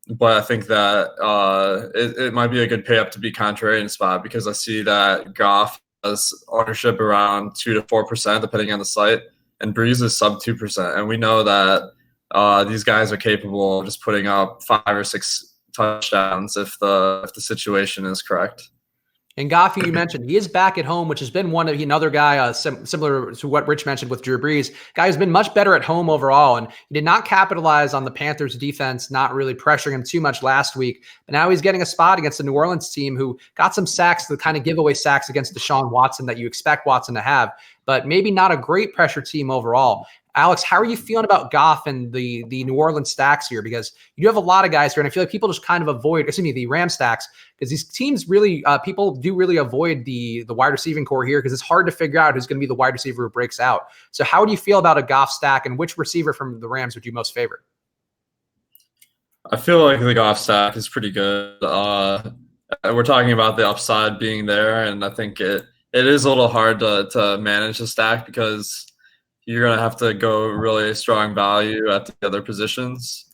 But I think that it might be a good pay up to be contrarian spot, because I see that Goff has ownership around 2 to 4% depending on the site, and Breeze is sub 2%, and we know that these guys are capable of just putting up 5 or 6 touchdowns if the situation is correct. And Goff, you mentioned, he is back at home, which has been another guy similar to what Rich mentioned with Drew Brees. Guy who's been much better at home overall, and he did not capitalize on the Panthers' defense, not really pressuring him too much last week. But now he's getting a spot against the New Orleans team who got some sacks, the kind of giveaway sacks against Deshaun Watson that you expect Watson to have. but maybe not a great pressure team overall. Alex, how are you feeling about Goff and the New Orleans stacks here? Because you do have a lot of guys here, and I feel like people just kind of avoid, the Ram stacks, because these teams really, people do really avoid the wide receiving core here because it's hard to figure out who's going to be the wide receiver who breaks out. So how do you feel about a Goff stack, and which receiver from the Rams would you most favor? I feel like the Goff stack is pretty good. We're talking about the upside being there, and I think it is a little hard to manage the stack because you're going to have to go really strong value at the other positions.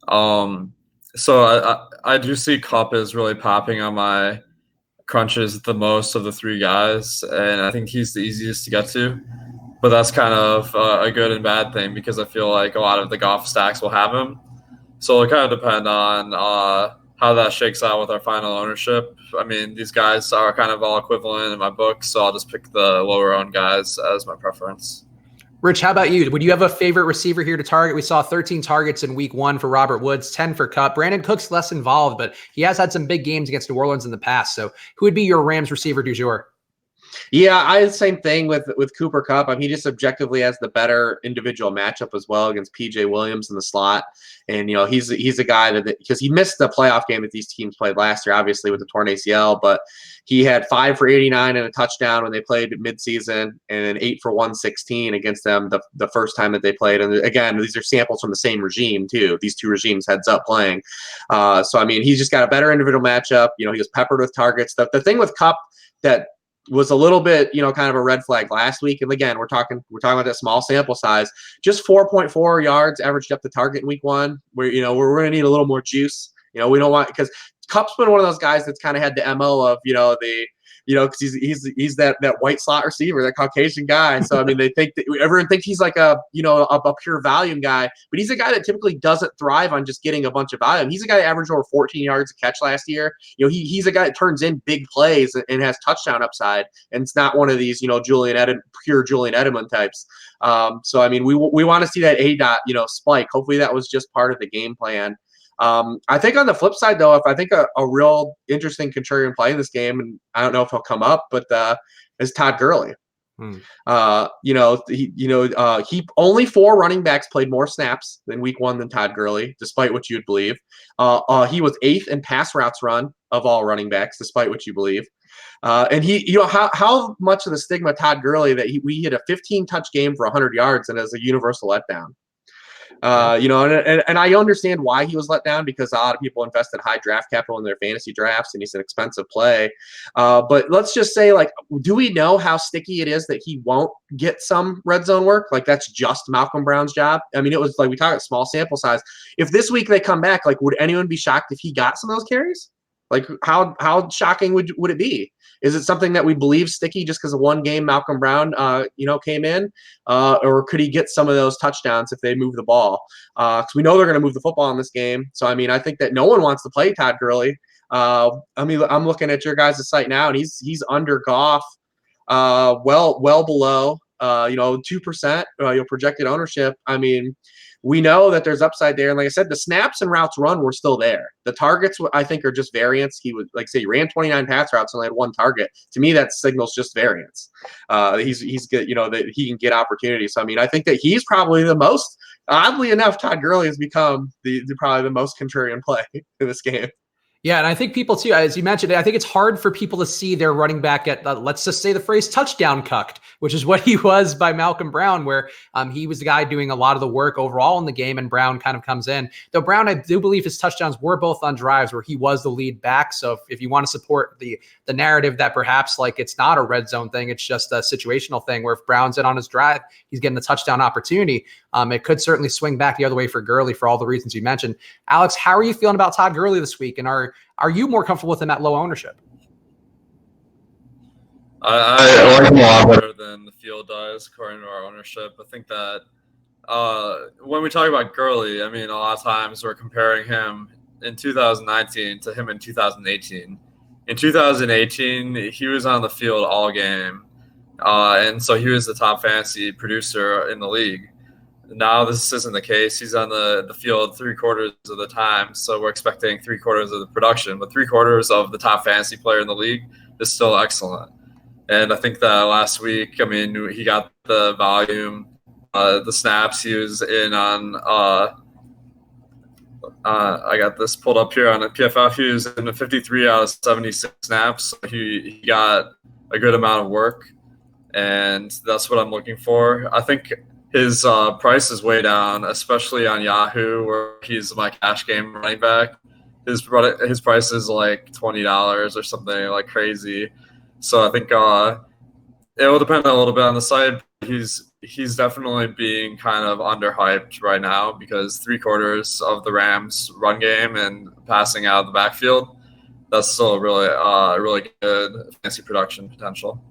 So I do see Kupp is really popping on my crunches the most of the three guys, and I think he's the easiest to get to. But that's kind of a good and bad thing because I feel like a lot of the Goff stacks will have him. So it'll kind of depend on how that shakes out with our final ownership. I mean, these guys are kind of all equivalent in my book, so I'll just pick the lower owned guys as my preference. Rich, how about you? Would you have a favorite receiver here to target? We saw 13 targets in week 1 for Robert Woods, 10 for Kupp. Brandon Cook's less involved, but he has had some big games against New Orleans in the past. So who would be your Rams receiver du jour? Yeah, I had the same thing with Cooper Kupp. I mean, he just objectively has the better individual matchup as well against PJ Williams in the slot. And, he's a guy that, because he missed the playoff game that these teams played last year, obviously with the torn ACL, but he had 5 for 89 and a touchdown when they played midseason, and then 8 for 116 against them the first time that they played. And again, these are samples from the same regime too. These two regimes heads up playing. So, I mean, he's just got a better individual matchup. He was peppered with targets. The thing with Kupp that was a little bit, kind of a red flag last week. And again, we're talking about that small sample size, just 4.4 yards averaged up the target in week 1 where, we're going to need a little more juice. We don't want, because Kupp's been one of those guys that's kind of had the MO of, because he's that white slot receiver, that Caucasian guy. So, I mean, everyone thinks he's like a pure volume guy, but he's a guy that typically doesn't thrive on just getting a bunch of volume. He's a guy that averaged over 14 yards a catch last year. He's a guy that turns in big plays and has touchdown upside. And it's not one of these, pure Julian Edelman types. So, I mean, we want to see that A-dot, spike. Hopefully that was just part of the game plan. I think on the flip side, though, if I think a real interesting contrarian play in this game, and I don't know if he'll come up, but is Todd Gurley. He only 4 running backs played more snaps in week 1 than Todd Gurley, despite what you'd believe. He was 8th in pass routes run of all running backs, despite what you believe. And he, how much of the stigma Todd Gurley that we hit a 15-touch game for 100 yards and as a universal letdown. And I understand why he was let down because a lot of people invested high draft capital in their fantasy drafts and he's an expensive play. But let's just say, do we know how sticky it is that he won't get some red zone work? That's just Malcolm Brown's job. I mean, it was we talk about small sample size. If this week they come back, would anyone be shocked if he got some of those carries? How shocking would it be? Is it something that we believe sticky just because of one game Malcolm Brown, came in? Or could he get some of those touchdowns if they move the ball? Because we know they're going to move the football in this game. So, I mean, I think that no one wants to play Todd Gurley. I mean, I'm looking at your guys' site now, and he's under Goff, well below, 2%, projected ownership. I mean, we know that there's upside there. And like I said, the snaps and routes run were still there. The targets, I think, are just variance. He would, he ran 29 pass routes and only had 1 target. To me, that signals just variance. He's good, that he can get opportunities. So, I mean, I think that he's probably the most, oddly enough, Todd Gurley has become probably the most contrarian play in this game. Yeah, and I think people too, as you mentioned, I think it's hard for people to see their running back at, let's just say the phrase touchdown cucked, which is what he was by Malcolm Brown, where he was the guy doing a lot of the work overall in the game, and Brown kind of comes in. Though Brown, I do believe his touchdowns were both on drives where he was the lead back. So if you want to support the narrative that perhaps it's not a red zone thing, it's just a situational thing where if Brown's in on his drive, he's getting the touchdown opportunity. It could certainly swing back the other way for Gurley for all the reasons you mentioned. Alex, how are you feeling about Todd Gurley this week? And are you more comfortable with him at low ownership? I like him a lot better than the field does, according to our ownership. I think that when we talk about Gurley, I mean, a lot of times we're comparing him in 2019 to him in 2018. In 2018, he was on the field all game, and so he was the top fantasy producer in the league. Now this isn't the case. He's on the field 3/4 of the time, so we're expecting 3/4 of the production. But 3/4 of the top fantasy player in the league is still excellent. And I think that last week, I mean, he got the volume, the snaps he was in on. I got this pulled up here on a PFF. He was in 53 out of 76 snaps. So he got a good amount of work, and that's what I'm looking for. I think his price is way down, especially on Yahoo, where he's my cash game running back. His price is like $20 or something like crazy. So I think it will depend a little bit on the site. He's definitely being kind of underhyped right now because 3/4 of the Rams' run game and passing out of the backfield, that's still really good fantasy production potential.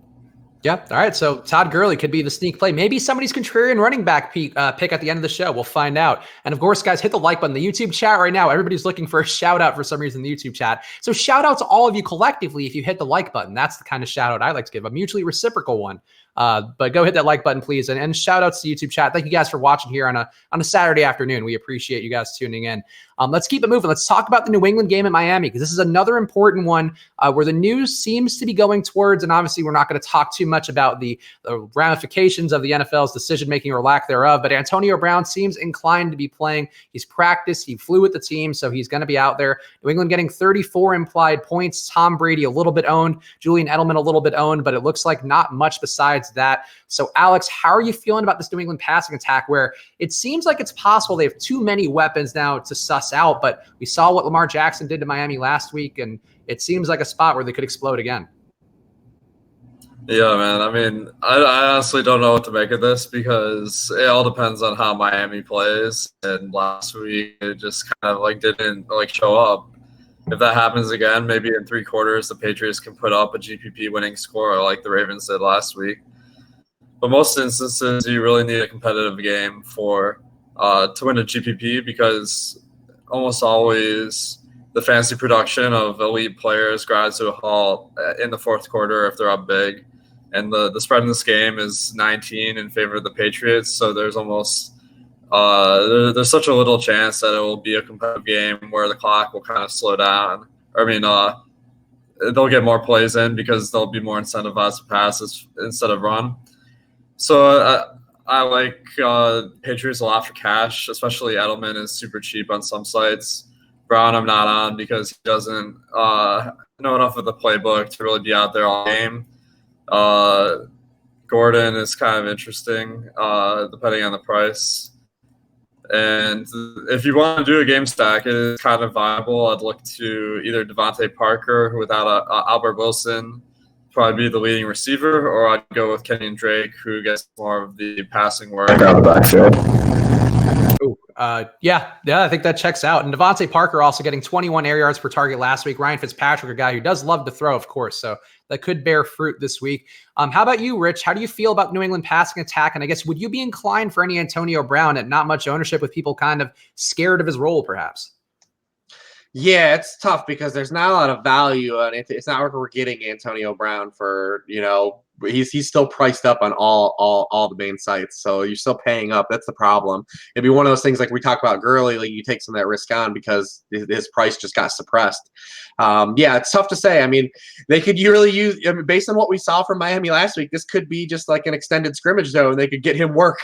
Yeah. All right. So Todd Gurley could be the sneak play. Maybe somebody's contrarian running back pick at the end of the show. We'll find out. And of course, guys, hit the like button. The YouTube chat right now, everybody's looking for a shout out for some reason in the YouTube chat. So shout out to all of you collectively if you hit the like button. That's the kind of shout out I like to give, a mutually reciprocal one. But go hit that like button, please. And shout outs to YouTube chat. Thank you guys for watching here on a Saturday afternoon. We appreciate you guys tuning in. Let's keep it moving. Let's talk about the New England game in Miami, because this is another important one where the news seems to be going towards, and obviously we're not going to talk too much about the ramifications of the NFL's decision-making or lack thereof, but Antonio Brown seems inclined to be playing. He's practiced. He flew with the team, so he's going to be out there. New England getting 34 implied points. Tom Brady a little bit owned. Julian Edelman a little bit owned, but it looks like not much besides that. So, Alex, how are you feeling about this New England passing attack, where it seems like it's possible they have too many weapons now to suss out, but we saw what Lamar Jackson did to Miami last week, and it seems like a spot where they could explode again. Yeah, man. I mean, I honestly don't know what to make of this because it all depends on how Miami plays. And last week, it just kind of didn't show up. If that happens again, maybe in 3/4, the Patriots can put up a GPP winning score like the Ravens did last week. But most instances, you really need a competitive game to win a GPP, because almost always the fantasy production of elite players grinds to a halt in the fourth quarter if they're up big. And the spread in this game is 19 in favor of the Patriots. So there's almost there's such a little chance that it will be a competitive game where the clock will kind of slow down. They'll get more plays in because they'll be more incentivized to pass instead of run. So I like Patriots a lot for cash, especially Edelman is super cheap on some sites. Brown I'm not on because he doesn't know enough of the playbook to really be out there all game. Gordon is kind of interesting, depending on the price. And if you want to do a game stack, it is kind of viable. I'd look to either Devontae Parker, who without Albert Wilson, probably be the leading receiver, or I'd go with Kenyon Drake, who gets more of the passing work out of the backfield. Yeah, I think that checks out. And Devontae Parker also getting 21 air yards per target last week. Ryan Fitzpatrick, a guy who does love to throw, of course, so that could bear fruit this week. How about you, Rich? How do you feel about New England passing attack? And I guess, would you be inclined for any Antonio Brown at not much ownership, with people kind of scared of his role, perhaps? Yeah, it's tough because there's not a lot of value on it. It's not like we're getting Antonio Brown for, he's still priced up on all the main sites. So you're still paying up. That's the problem. It'd be one of those things like we talked about Gurley, like you take some of that risk on because his price just got suppressed. Yeah, it's tough to say. I mean, they could really use, based on what we saw from Miami last week, this could be just like an extended scrimmage zone. They could get him work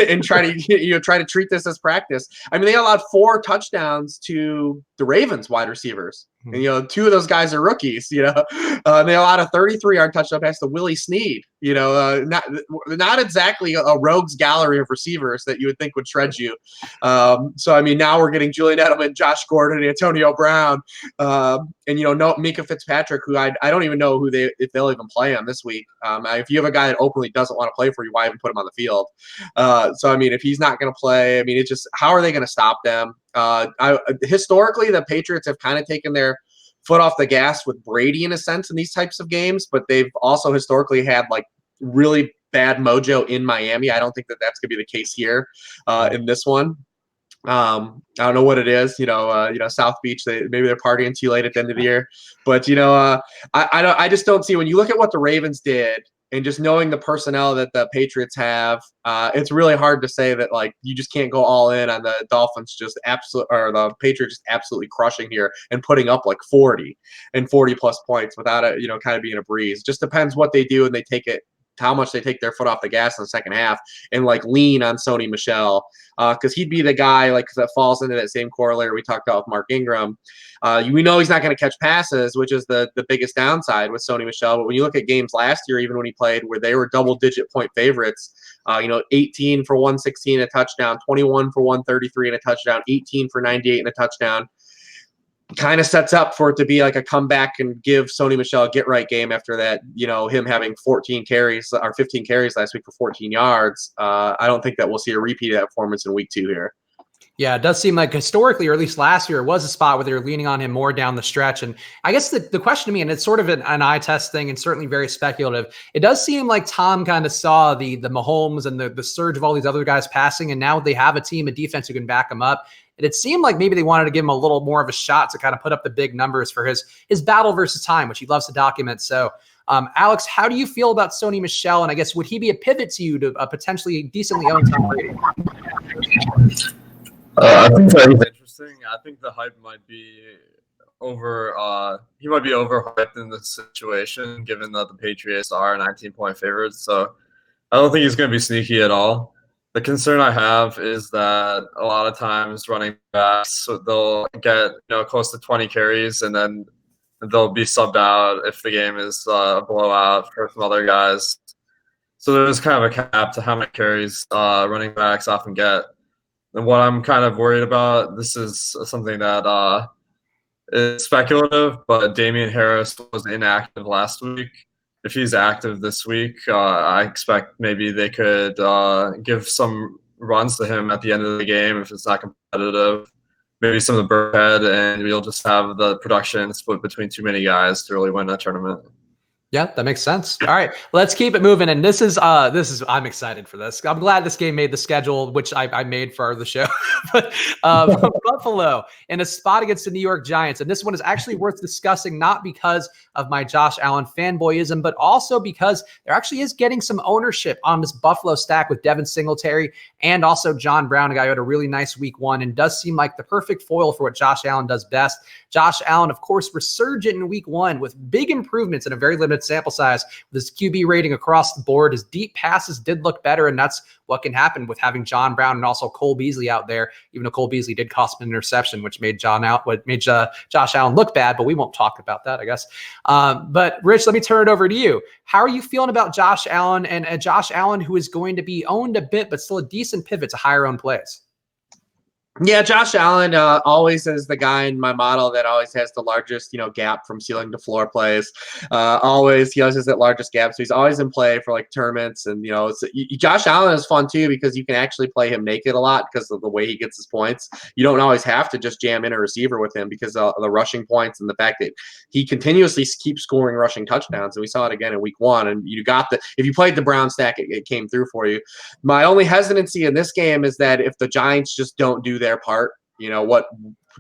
and try to treat this as practice. I mean, they allowed 4 touchdowns to the Ravens wide receivers. And, 2 of those guys are rookies, they allowed a 33-yard touchdown pass to Willie Snead, not exactly a rogues gallery of receivers that you would think would shred you. So, I mean, now we're getting Julian Edelman, Josh Gordon, Antonio Brown, and, no Mika Fitzpatrick, who I don't even know if they'll even play him this week. If you have a guy that openly doesn't want to play for you, why even put him on the field? So, I mean, if he's not going to play, I mean, it's just, how are they going to stop them? Historically, the Patriots have kind of taken their foot off the gas with Brady in a sense in these types of games, but they've also historically had really bad mojo in Miami. I don't think that that's going to be the case here in this one. I don't know what it is, South Beach, maybe they're partying too late at the end of the year, but I just don't see, when you look at what the Ravens did and just knowing the personnel that the Patriots have, it's really hard to say that like you just can't go all in on the Dolphins or the Patriots just absolutely crushing here and putting up like 40 plus points without it, kind of being a breeze. Just depends what they do, and how much they take their foot off the gas in the second half and like lean on Sony Michelle, because he'd be the guy like that falls into that same corollary we talked about with Mark Ingram. We know he's not going to catch passes, which is the biggest downside with Sony Michelle. But when you look at games last year, even when he played, where they were double-digit point favorites, 18 for 116 and a touchdown, 21 for 133 and a touchdown, 18 for 98 and a touchdown, kind of sets up for it to be like a comeback and give Sony Michelle a get-right game after that, him having 14 carries or 15 carries last week for 14 yards. I don't think that we'll see a repeat of that performance in week 2 here. Yeah, it does seem like historically, or at least last year, it was a spot where they were leaning on him more down the stretch. And I guess the question to me, and it's sort of an eye test thing and certainly very speculative, it does seem like Tom kind of saw the Mahomes and the surge of all these other guys passing, and now they have a team, a defense who can back them up. And it seemed like maybe they wanted to give him a little more of a shot to kind of put up the big numbers for his battle versus time, which he loves to document. So, Alex, how do you feel about Sony Michelle? And I guess, would he be a pivot to you to potentially decently own Tom Brady? I think that is interesting. I think the hype might be over. He might be overhyped in this situation, given that the Patriots are 19-point favorites. So I don't think he's going to be sneaky at all. The concern I have is that a lot of times running backs, so they'll get close to 20 carries, and then they'll be subbed out if the game is a blowout for some other guys. So there's kind of a cap to how many carries running backs often get. And what I'm kind of worried about, this is something that is speculative, but Damian Harris was inactive last week. If he's active this week, I expect maybe they could give some runs to him at the end of the game if it's not competitive. Maybe some of the Burkhead, and you'll just have the production split between too many guys to really win that tournament. Yeah, that makes sense. All right, let's keep it moving. And this is I'm excited for this. I'm glad this game made the schedule, which I made for the show. But Buffalo in a spot against the New York Giants. And this one is actually worth discussing, not because of my Josh Allen fanboyism, but also because there actually is getting some ownership on this Buffalo stack with Devin Singletary and also John Brown, a guy who had a really nice week 1 and does seem like the perfect foil for what Josh Allen does best. Josh Allen, of course, resurgent in week 1 with big improvements in a very limited sample size with his QB rating across the board. His deep passes did look better, and that's what can happen with having John Brown and also Cole Beasley out there, even though Cole Beasley did cost him an interception, which made Josh Allen look bad, but we won't talk about that, I guess. But Rich, let me turn it over to you. How are you feeling about Josh Allen and Josh Allen, who is going to be owned a bit, but still a decent pivot to higher owned plays? Yeah, Josh Allen always is the guy in my model that always has the largest, gap from ceiling to floor plays. He always has that largest gap, so he's always in play for like tournaments. And Josh Allen is fun too because you can actually play him naked a lot because of the way he gets his points. You don't always have to just jam in a receiver with him because of the rushing points and the fact that he continuously keeps scoring rushing touchdowns. And we saw it again in week 1. And if you played the Brown stack, it came through for you. My only hesitancy in this game is that if the Giants just don't do their part, what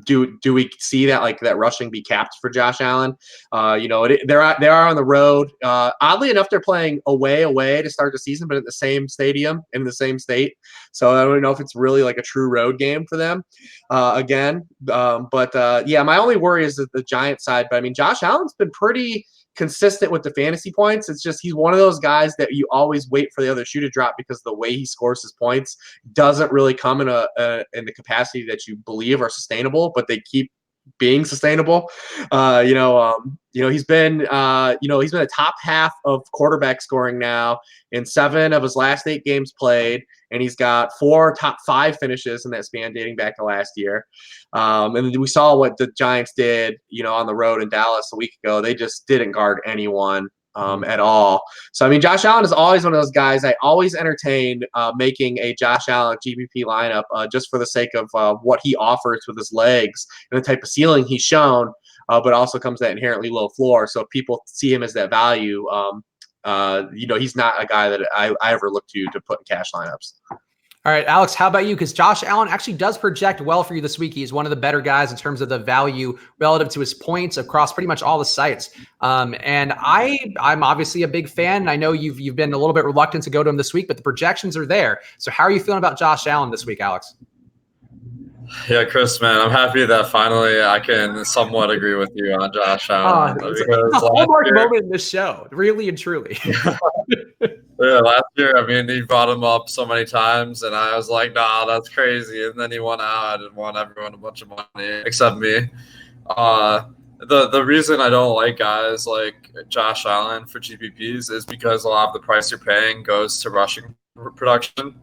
do we see that rushing be capped for Josh Allen? They are on the road. Oddly enough, they're playing away to start the season, but at the same stadium in the same state. So I don't know if it's really like a true road game for them again. My only worry is the Giants side. But I mean, Josh Allen's been pretty consistent with the fantasy points. It's just he's one of those guys that you always wait for the other shoe to drop because the way he scores his points doesn't really come in the capacity that you believe are sustainable, but they keep being sustainable. He's been a top half of quarterback scoring now in 7 of his last 8 games played, and he's got 4 top 5 finishes in that span dating back to last year. And we saw what the Giants did, on the road in Dallas a week ago. They just didn't guard anyone at all. So, I mean, Josh Allen is always one of those guys I always entertain making a Josh Allen GPP lineup just for the sake of what he offers with his legs and the type of ceiling he's shown, but also comes that inherently low floor. So if people see him as that value, he's not a guy that I ever look to put in cash lineups. All right, Alex, how about you? Because Josh Allen actually does project well for you this week. He's one of the better guys in terms of the value relative to his points across pretty much all the sites. And I'm obviously a big fan. I know you've been a little bit reluctant to go to him this week, but the projections are there. So how are you feeling about Josh Allen this week, Alex? Yeah, Chris, man, I'm happy that finally I can somewhat agree with you on Josh Allen. It's a hallmark moment in this show, really and truly. Yeah, last year, I mean, he brought him up so many times, and I was like, nah, that's crazy. And then he won out and won everyone a bunch of money, except me. The reason I don't like guys like Josh Allen for GPPs is because a lot of the price you're paying goes to rushing production.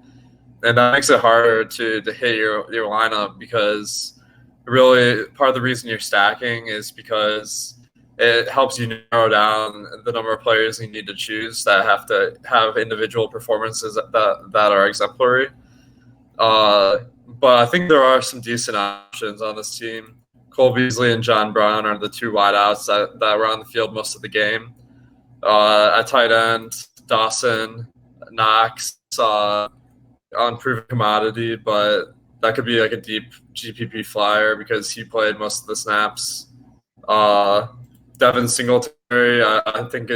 And that makes it harder to hit your lineup, because really part of the reason you're stacking is because it helps you narrow down the number of players you need to choose that have to have individual performances that are exemplary. But I think there are some decent options on this team. Cole Beasley and John Brown are the two wideouts that were on the field most of the game. At tight end, Dawson, Knox, unproven commodity, but that could be like a deep GPP flyer because he played most of the snaps. Devin Singletary, I think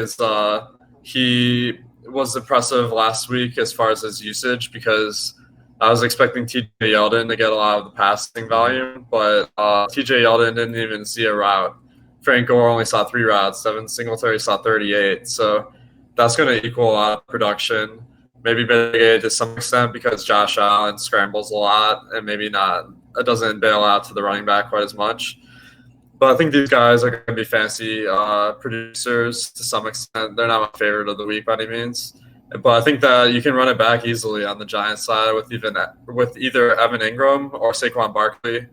he was impressive last week as far as his usage, because I was expecting TJ Yeldon to get a lot of the passing volume, but TJ Yeldon didn't even see a route. Frank Gore only saw 3 routes. Devin Singletary saw 38. So that's going to equal a lot of production. Maybe mitigated to some extent because Josh Allen scrambles a lot and maybe it doesn't bail out to the running back quite as much. But I think these guys are going to be fantasy producers to some extent. They're not my favorite of the week by any means. But I think that you can run it back easily on the Giants side with either Evan Ingram or Saquon Barkley.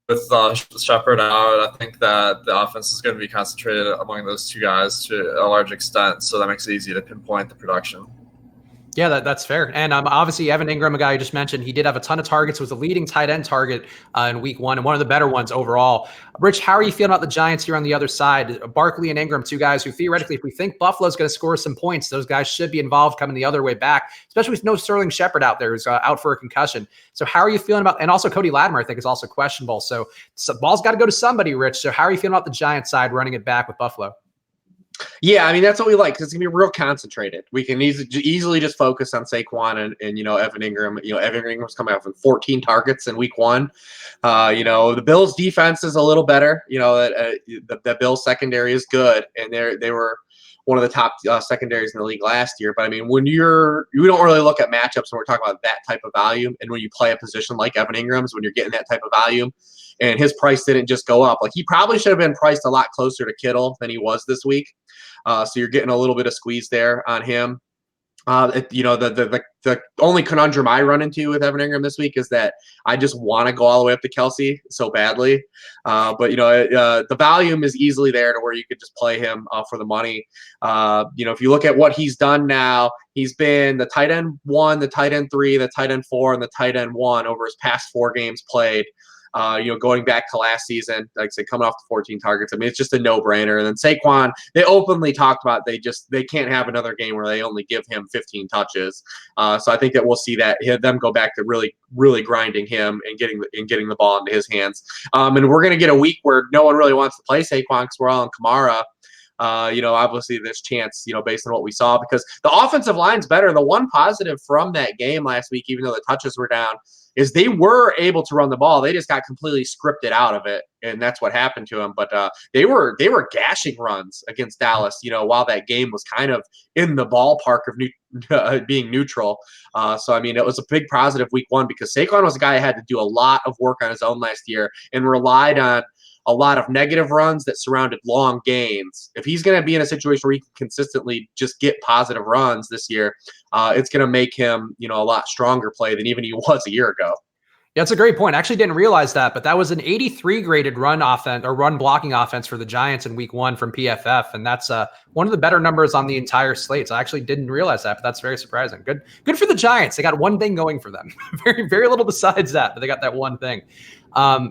With Shepard out, I think that the offense is going to be concentrated among those two guys to a large extent. So that makes it easy to pinpoint the production. Yeah, that's fair. And obviously, Evan Ingram, a guy you just mentioned, he did have a ton of targets, was the leading tight end target in week 1 and one of the better ones overall. Rich, how are you feeling about the Giants here on the other side? Barkley and Ingram, two guys who theoretically, if we think Buffalo's going to score some points, those guys should be involved coming the other way back, especially with no Sterling Shepard out there who's out for a concussion. So how are you feeling about, and also Cody Latimer, I think, is also questionable. So ball's got to go to somebody, Rich. So how are you feeling about the Giants side running it back with Buffalo? Yeah, I mean, that's what we like, because it's going to be real concentrated. We can easily just focus on Saquon and Evan Ingram. Evan Ingram's coming out with 14 targets in week 1. The Bills' defense is a little better. The Bills' secondary is good, and they were one of the top secondaries in the league last year. But, I mean, we don't really look at matchups when we're talking about that type of volume. And when you play a position like Evan Ingram's, when you're getting that type of volume, and his price didn't just go up. Like, he probably should have been priced a lot closer to Kittle than he was this week. So you're getting a little bit of squeeze there on him. The only conundrum I run into with Evan Ingram this week is that I just want to go all the way up to Kelce so badly. But the volume is easily there to where you could just play him for the money. If you look at what he's done now, he's been the tight end 1, the tight end 3, the tight end 4, and the tight end 1 over his past 4 games played. Going back to last season, like I said, coming off the 14 targets. I mean, it's just a no-brainer. And then Saquon, they openly talked about they can't have another game where they only give him 15 touches. So I think that we'll see them go back to really, really grinding him and getting the ball into his hands. And we're going to get a week where no one really wants to play Saquon because we're all on Kamara. Obviously this chance, based on what we saw, because the offensive line's better. The one positive from that game last week, even though the touches were down, is they were able to run the ball. They just got completely scripted out of it, and that's what happened to them. But they were gashing runs against Dallas, while that game was kind of in the ballpark of being neutral. So, I mean, it was a big positive week 1 because Saquon was a guy who had to do a lot of work on his own last year and relied on a lot of negative runs that surrounded long gains. If he's going to be in a situation where he can consistently just get positive runs this year, it's going to make him, a lot stronger play than even he was a year ago. Yeah, that's a great point. I actually didn't realize that, but that was an 83 graded run offense or run blocking offense for the Giants in week 1 from PFF. And that's one of the better numbers on the entire slate. So I actually didn't realize that, but that's very surprising. Good for the Giants. They got one thing going for them. Very, very little besides that, but they got that one thing.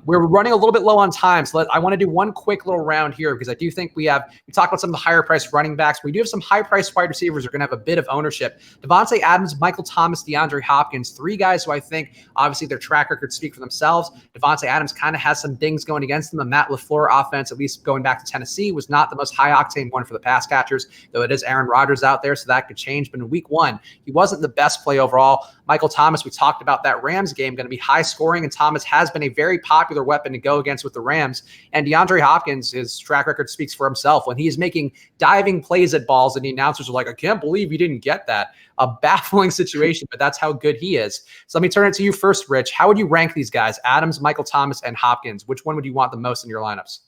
We're running a little bit low on time, so I want to do one quick little round here because I do think we talked about some of the higher priced running backs. We do have some high priced wide receivers who are going to have a bit of ownership. Devontae Adams, Michael Thomas, DeAndre Hopkins, 3 guys who I think obviously their track record speak for themselves. Devontae Adams kind of has some things going against him. The Matt LaFleur offense, at least going back to Tennessee, was not the most high octane one for the pass catchers, though it is Aaron Rodgers out there, so that could change. But in week 1, he wasn't the best play overall. Michael Thomas, we talked about that Rams game, going to be high scoring, and Thomas has been a very popular weapon to go against with the Rams. And DeAndre Hopkins, his track record speaks for himself. When he is making diving plays at balls and the announcers are like, I can't believe you didn't get that. A baffling situation, but that's how good he is. So let me turn it to you first, Rich. How would you rank these guys? Adams, Michael Thomas, and Hopkins. Which one would you want the most in your lineups?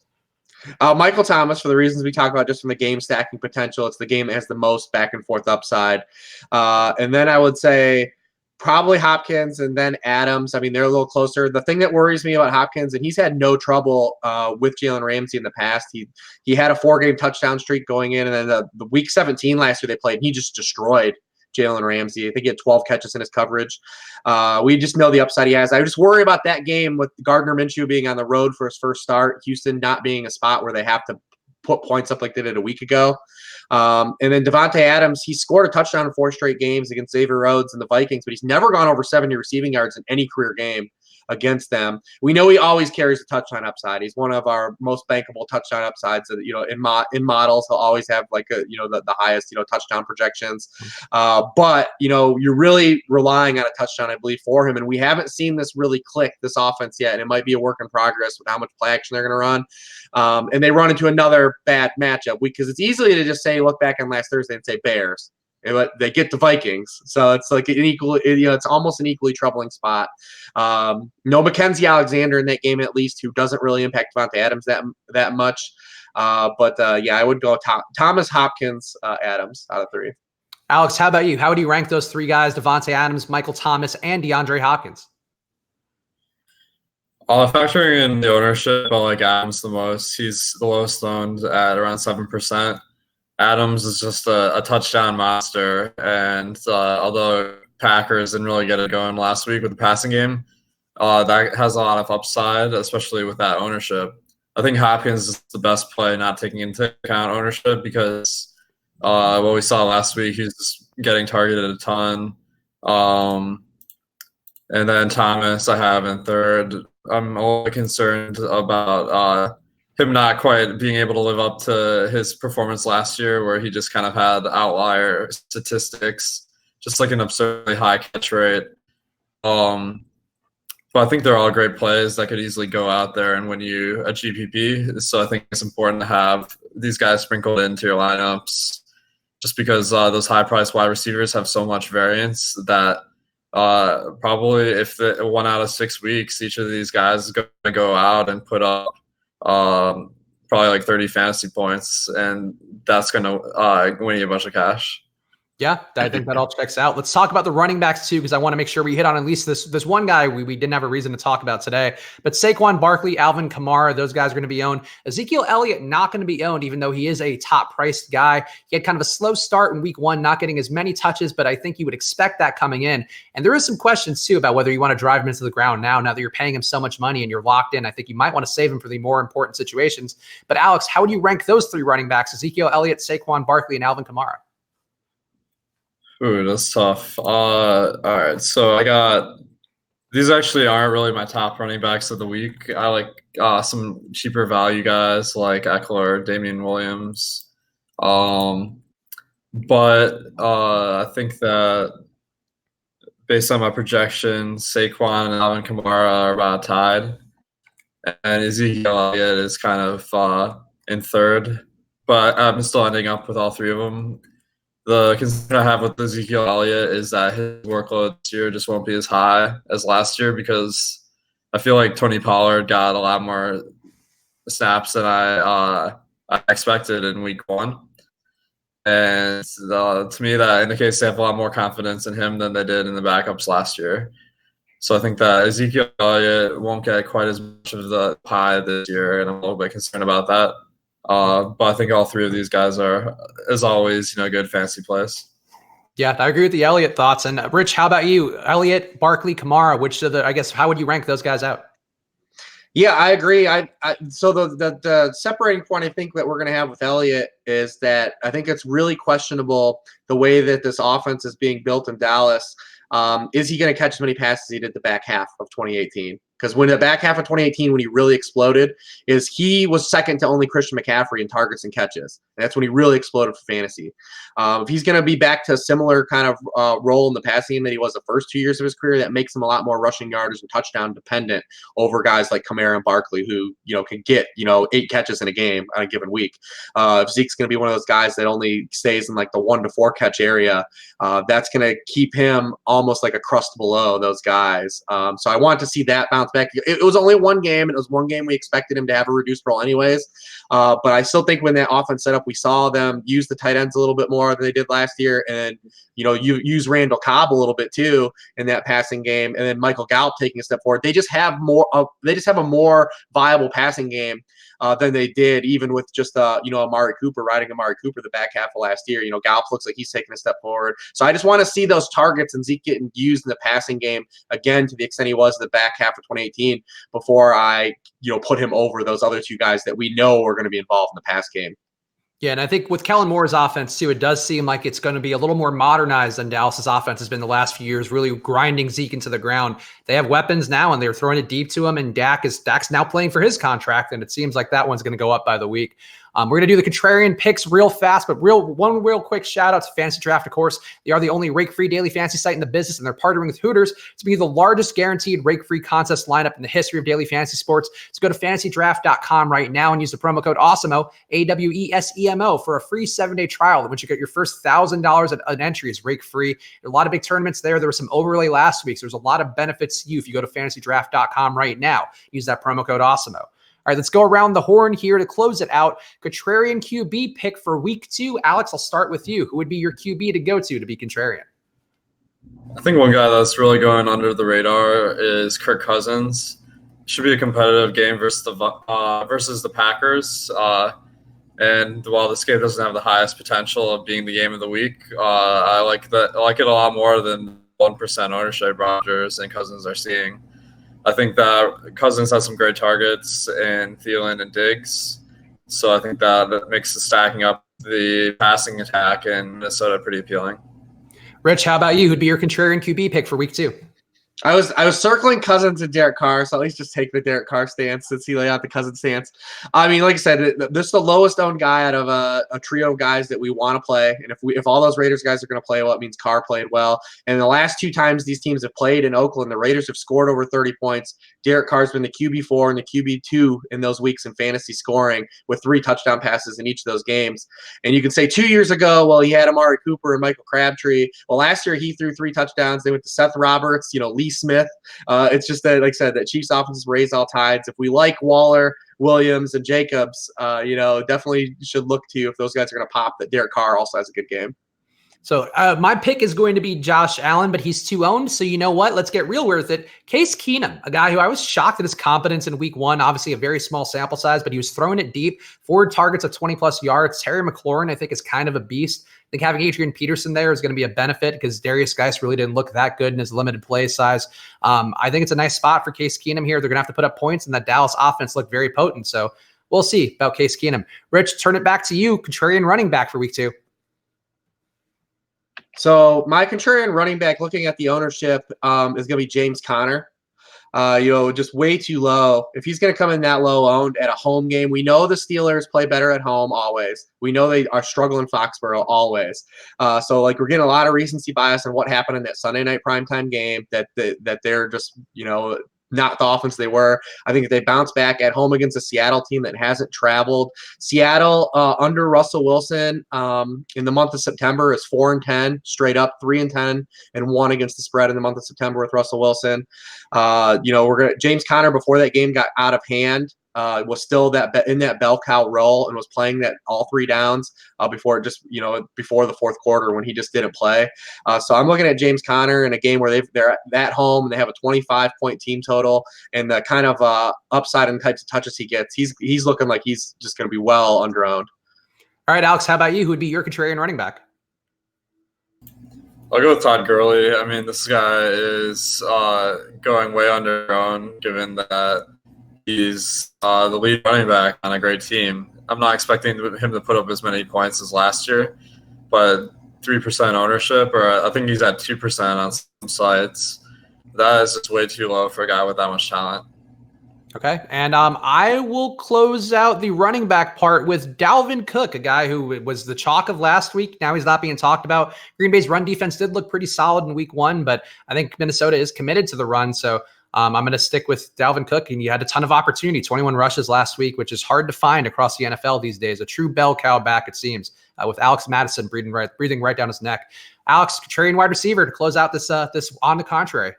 Michael Thomas, for the reasons we talked about, just from the game stacking potential. It's the game that has the most back and forth upside. And then I would say probably Hopkins and then Adams. I mean, they're a little closer. The thing that worries me about Hopkins, and he's had no trouble with Jalen Ramsey in the past. He had a 4-game touchdown streak going in, and then the week 17 last year they played, and he just destroyed Jalen Ramsey. I think he had 12 catches in his coverage. We just know the upside he has. I just worry about that game with Gardner Minshew being on the road for his first start, Houston not being a spot where they have to put points up like they did a week ago. And then Devontae Adams, he scored a touchdown in 4 straight games against Xavier Rhodes and the Vikings, but he's never gone over 70 receiving yards in any career game against them. We know he always carries a touchdown upside. He's one of our most bankable touchdown upsides. In models, he'll always have the highest touchdown projections. But you're really relying on a touchdown, I believe, for him, and we haven't seen this really click this offense yet. And it might be a work in progress with how much play action they're going to run. And they run into another bad matchup because it's easy to just say look back on last Thursday and say Bears. But they get the Vikings, so it's like an equal. It's almost an equally troubling spot. No Mackenzie Alexander in that game, at least, who doesn't really impact Devontae Adams that much. But I would go Thomas, Hopkins, Adams out of 3. Alex, how about you? How would you rank those 3 guys: Devontae Adams, Michael Thomas, and DeAndre Hopkins? Factoring in the ownership, I like Adams the most. He's the lowest owned at around 7%. Adams is just a touchdown monster, and although Packers didn't really get it going last week with the passing game, that has a lot of upside, especially with that ownership. I think Hopkins is the best play, not taking into account ownership, because what we saw last week, he's just getting targeted a ton. And then Thomas I have in 3rd. I'm only concerned about him not quite being able to live up to his performance last year, where he just kind of had outlier statistics, just like an absurdly high catch rate. But I think they're all great plays that could easily go out there and win you a GPP. So I think it's important to have these guys sprinkled into your lineups, just because those high-priced wide receivers have so much variance that probably if 1 out of 6 weeks, each of these guys is going to go out and put up probably like 30 fantasy points, and that's going to win you a bunch of cash. Yeah, I think that all checks out. Let's talk about the running backs too, because I want to make sure we hit on at least this one guy we didn't have a reason to talk about today. But Saquon Barkley, Alvin Kamara, those guys are going to be owned. Ezekiel Elliott not going to be owned, even though he is a top-priced guy. He had kind of a slow start in week 1, not getting as many touches, but I think you would expect that coming in. And there is some questions too about whether you want to drive him into the ground now that you're paying him so much money and you're locked in. I think you might want to save him for the more important situations. But Alex, how would you rank those 3 running backs: Ezekiel Elliott, Saquon Barkley, and Alvin Kamara? Ooh, that's tough. All right, so I got these. Actually, aren't really my top running backs of the week. I like some cheaper value guys like Eckler, Damian Williams. But I think that based on my projections, Saquon and Alvin Kamara are about tied, and Ezekiel Elliott is kind of in 3rd. But I'm still ending up with all 3 of them. The concern I have with Ezekiel Elliott is that his workload this year just won't be as high as last year, because I feel like Tony Pollard got a lot more snaps than I expected in week 1. And to me, that indicates they have a lot more confidence in him than they did in the backups last year. So I think that Ezekiel Elliott won't get quite as much of the pie this year, and I'm a little bit concerned about that. But I think all 3 of these guys are, as always, good fantasy plays. Yeah, I agree with the Elliott thoughts. And Rich, how about you? Elliott, Barkley, Kamara, how would you rank those guys out? Yeah, I agree. So the separating point I think that we're going to have with Elliott is that I think it's really questionable the way that this offense is being built in Dallas. Is he going to catch as many passes as he did the back half of 2018? Because when the back half of 2018, when he really exploded, is he was second to only Christian McCaffrey in targets and catches. And that's when he really exploded for fantasy. If he's going to be back to a similar kind of role in the passing game that he was the first 2 years of his career, that makes him a lot more rushing yardage and touchdown dependent over guys like Kamara and Barkley, who can get 8 catches in a game on a given week. If Zeke's going to be one of those guys that only stays in like the 1 to 4 catch area, that's going to keep him almost like a crust below those guys. So I want to see that bounce back. It was only one game, and it was one game we expected him to have a reduced role anyways. But I still think when that offense set up, we saw them use the tight ends a little bit more than they did last year, and you use Randall Cobb a little bit too in that passing game, and then Michael Gallup taking a step forward. They just have more. They just have a more viable passing game than they did, even with just Amari Cooper riding Amari Cooper the back half of last year. Gallup looks like he's taking a step forward. So I just want to see those targets and Zeke getting used in the passing game again to the extent he was in the back half of 2018 before I put him over those other 2 guys that we know are going to be involved in the pass game. Yeah, and I think with Kellen Moore's offense too, it does seem like it's going to be a little more modernized than Dallas's offense has been the last few years, really grinding Zeke into the ground. They have weapons now, and they're throwing it deep to him, and Dak's now playing for his contract, and it seems like that one's going to go up by the week. We're going to do the contrarian picks real fast, but one real quick shout out to Fantasydraft, of course. They are the only rake-free daily fantasy site in the business, and they're partnering with Hooters to be the largest guaranteed rake-free contest lineup in the history of daily fantasy sports. So go to fantasydraft.com right now and use the promo code AWESEMO, AWESEMO, for a free 7-day trial, in which you get your first $1,000 an entry is rake-free. A lot of big tournaments there. There was some overlay last week, so there's a lot of benefits to you if you go to fantasydraft.com right now. Use that promo code AWESEMO. All right, let's go around the horn here to close it out. Contrarian QB pick for week 2. Alex, I'll start with you. Who would be your QB to go to be contrarian? I think one guy that's really going under the radar is Kirk Cousins. Should be a competitive game versus the Packers. And while this game doesn't have the highest potential of being the game of the week, I like it a lot more than 1% ownership Rodgers and Cousins are seeing. I think that Cousins has some great targets in Thielen and Diggs. So I think that makes the stacking up the passing attack in Minnesota pretty appealing. Rich, how about you? Who'd be your contrarian QB pick for week 2? I was circling Cousins and Derek Carr, so at least just take the Derek Carr stance since he laid out the Cousins stance. I mean, like I said, this is the lowest owned guy out of a trio of guys that we want to play. And if all those Raiders guys are going to play well, it means Carr played well. And the last 2 times these teams have played in Oakland, the Raiders have scored over 30 points. Derek Carr's been the QB4 and the QB2 in those weeks in fantasy scoring with 3 touchdown passes in each of those games. And you can say 2 years ago, well, he had Amari Cooper and Michael Crabtree. Well, last year he threw 3 touchdowns. They went to Seth Roberts, Lee Smith. It's just that, like I said, that Chiefs offense raised all tides. If we like Waller, Williams, and Jacobs, definitely should look to if those guys are going to pop. That Derek Carr also has a good game. So my pick is going to be Josh Allen, but he's 2 owned. So you know what? Let's get real with it. Case Keenum, a guy who I was shocked at his competence in week 1. Obviously a very small sample size, but he was throwing it deep. 4 targets of 20-plus yards. Terry McLaurin, I think, is kind of a beast. I think having Adrian Peterson there is going to be a benefit because Darius Geis really didn't look that good in his limited play size. I think it's a nice spot for Case Keenum here. They're going to have to put up points, and that Dallas offense looked very potent. So we'll see about Case Keenum. Rich, turn it back to you. Contrarian running back for week 2. So my contrarian running back, looking at the ownership, is going to be James Conner. Just way too low. If he's going to come in that low owned at a home game, we know the Steelers play better at home always. We know they are struggling Foxborough always. So we're getting a lot of recency bias on what happened in that Sunday night primetime game that they're just, not the offense they were. I think if they bounce back at home against a Seattle team that hasn't traveled, Seattle under Russell Wilson in the month of September is 4-10 straight up, 3-10 and 1 against the spread in the month of September with Russell Wilson. James Conner before that game got out of hand. Was still in that bell cow role and was playing that all 3 downs before before the fourth quarter when he just didn't play. So I'm looking at James Conner in a game where they're at home and they have a 25-point team total and the kind of upside and types of touches he gets. He's looking like he's just going to be well under-owned. All right, Alex, how about you? Who would be your contrarian running back? I'll go with Todd Gurley. I mean, this guy is going way under-owned given that he's the lead running back on a great team. I'm not expecting him to put up as many points as last year, but 3% ownership, or I think he's at 2% on some sites. That is just way too low for a guy with that much talent. Okay, and I will close out the running back part with Dalvin Cook, a guy who was the chalk of last week. Now he's not being talked about. Green Bay's run defense did look pretty solid in week 1, but I think Minnesota is committed to the run, so I'm going to stick with Dalvin Cook, and you had a ton of opportunity, 21 rushes last week, which is hard to find across the NFL these days. A true bell cow back, it seems, with Alex Madison breathing right down his neck. Alex, contrarian wide receiver to close out this on the contrary.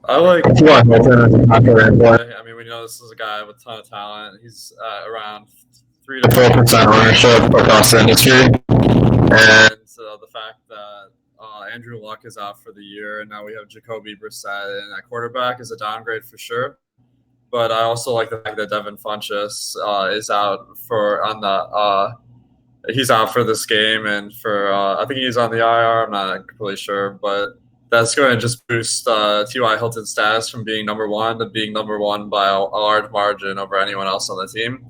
I like Hilton as a contrarian play. I mean, we know this is a guy with a ton of talent. He's around 3 to 4% ownership across the industry, and so the fact that Andrew Luck is out for the year, and now we have Jacoby Brissett and at quarterback is a downgrade for sure. But I also like the fact that Devin Funchess is out he's out for this game, and for I think he's on the IR. I'm not completely sure, but that's going to just boost T.Y. Hilton's status from being number 1 to being number 1 by a large margin over anyone else on the team.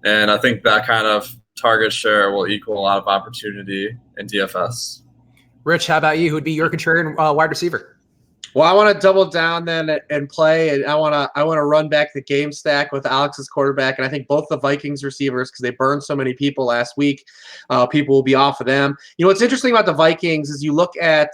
And I think that kind of target share will equal a lot of opportunity in DFS. Rich, how about you? Who would be your contrarian wide receiver? Well, I want to double down then and play, and I want to run back the game stack with Alex's quarterback, and I think both the Vikings receivers, because they burned so many people last week, people will be off of them. You know, what's interesting about the Vikings is you look at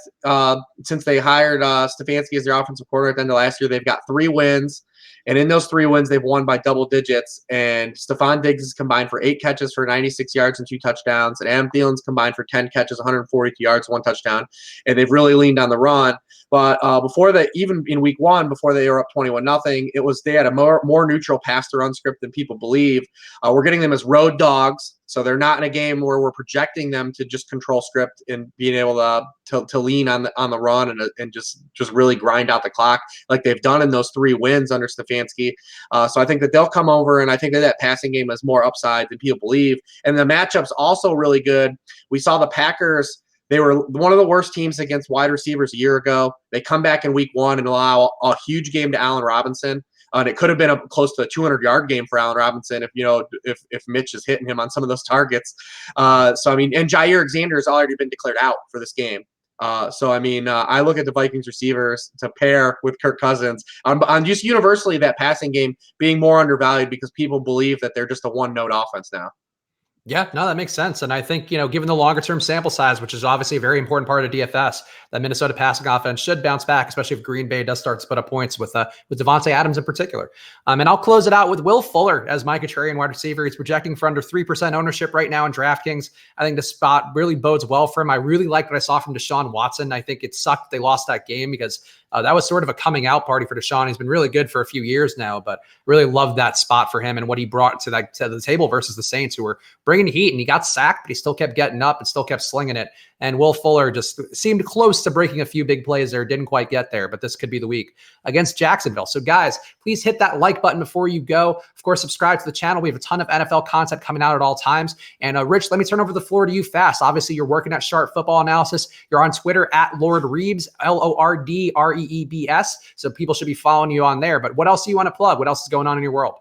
since they hired Stefanski as their offensive coordinator at the end of last year, they've got 3 wins. And in those 3 wins, they've won by double digits. And Stephon Diggs is combined for 8 catches for 96 yards and 2 touchdowns. And Adam Thielen's combined for 10 catches, 142 yards, 1 touchdown. And they've really leaned on the run. But before that, even in week 1, before they were up 21-0, they had a more neutral pass to run script than people believe. We're getting them as road dogs. So they're not in a game where we're projecting them to just control script and being able to lean on the run and just really grind out the clock like they've done in those 3 wins under Stefanski. So I think that they'll come over, and I think that passing game has more upside than people believe. And the matchup's also really good. We saw the Packers. They were one of the worst teams against wide receivers a year ago. They come back in week 1 and allow a huge game to Allen Robinson. And it could have been close to a 200-yard game for Allen Robinson if Mitch is hitting him on some of those targets. So, I mean, and Jair Alexander has already been declared out for this game. So, I mean, I look at the Vikings receivers to pair with Kirk Cousins on just universally that passing game being more undervalued because people believe that they're just a one-note offense now. Yeah, no, that makes sense. And I think, given the longer term sample size, which is obviously a very important part of DFS, that Minnesota passing offense should bounce back, especially if Green Bay does start to put up points with Devontae Adams in particular. And I'll close it out with Will Fuller as my contrarian wide receiver. He's projecting for under 3% ownership right now in DraftKings. I think the spot really bodes well for him. I really like what I saw from Deshaun Watson. I think it sucked they lost that game because that was sort of a coming out party for Deshaun. He's been really good for a few years now, but really loved that spot for him and what he brought to the table versus the Saints, who were bringing heat, and he got sacked, but he still kept getting up and still kept slinging it. And Will Fuller just seemed close to breaking a few big plays there. Didn't quite get there, but this could be the week against Jacksonville. So guys, please hit that like button before you go. Of course, subscribe to the channel. We have a ton of NFL content coming out at all times. And Rich, let me turn over the floor to you fast. Obviously, you're working at Sharp Football Analysis. You're on Twitter at Lord Reebs, LORDREEBS. So people should be following you on there. But what else do you want to plug? What else is going on in your world?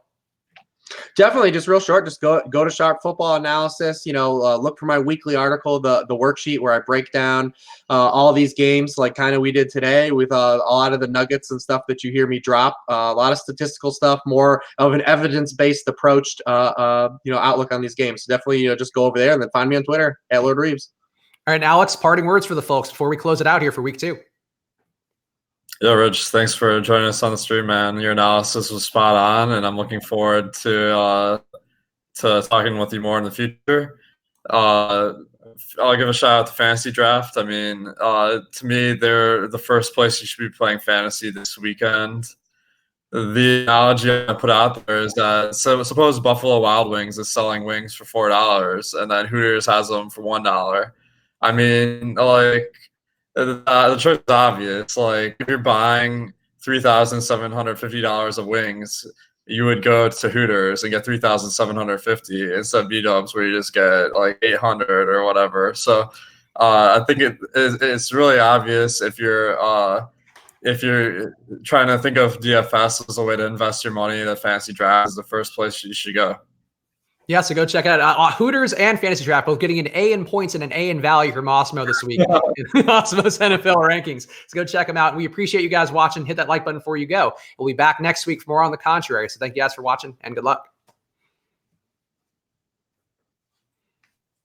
Definitely, just real short. Just go to Sharp Football Analysis. Look for my weekly article, the worksheet where I break down all these games, like kind of we did today with a lot of the nuggets and stuff that you hear me drop. A lot of statistical stuff, more of an evidence-based approach, outlook on these games. So definitely, just go over there and then find me on Twitter at Lord Reebs. All right, Alex, parting words for the folks before we close it out here for week 2. Yeah, Rich, thanks for joining us on the stream, man. Your analysis was spot on, and I'm looking forward to talking with you more in the future. I'll give a shout out to Fantasydraft. I mean, to me, they're the first place you should be playing fantasy this weekend. The analogy I put out there is that suppose Buffalo Wild Wings is selling wings for $4, and then Hooters has them for $1. I mean, the choice is obvious. Like, if you're buying $3,750 of wings, you would go to Hooters and get $3,750 instead of B-Dubs, where you just get like $800 or whatever. So I think it's really obvious if you're if you're trying to think of DFS as a way to invest your money, the fantasy draft is the first place you should go. Yeah, so go check it out. Hooters and Fantasy Draft both getting an A in points and an A in value from Osmo this week. Osmo's NFL rankings. So go check them out. And we appreciate you guys watching. Hit that like button before you go. We'll be back next week for more on the contrary. So thank you guys for watching and good luck.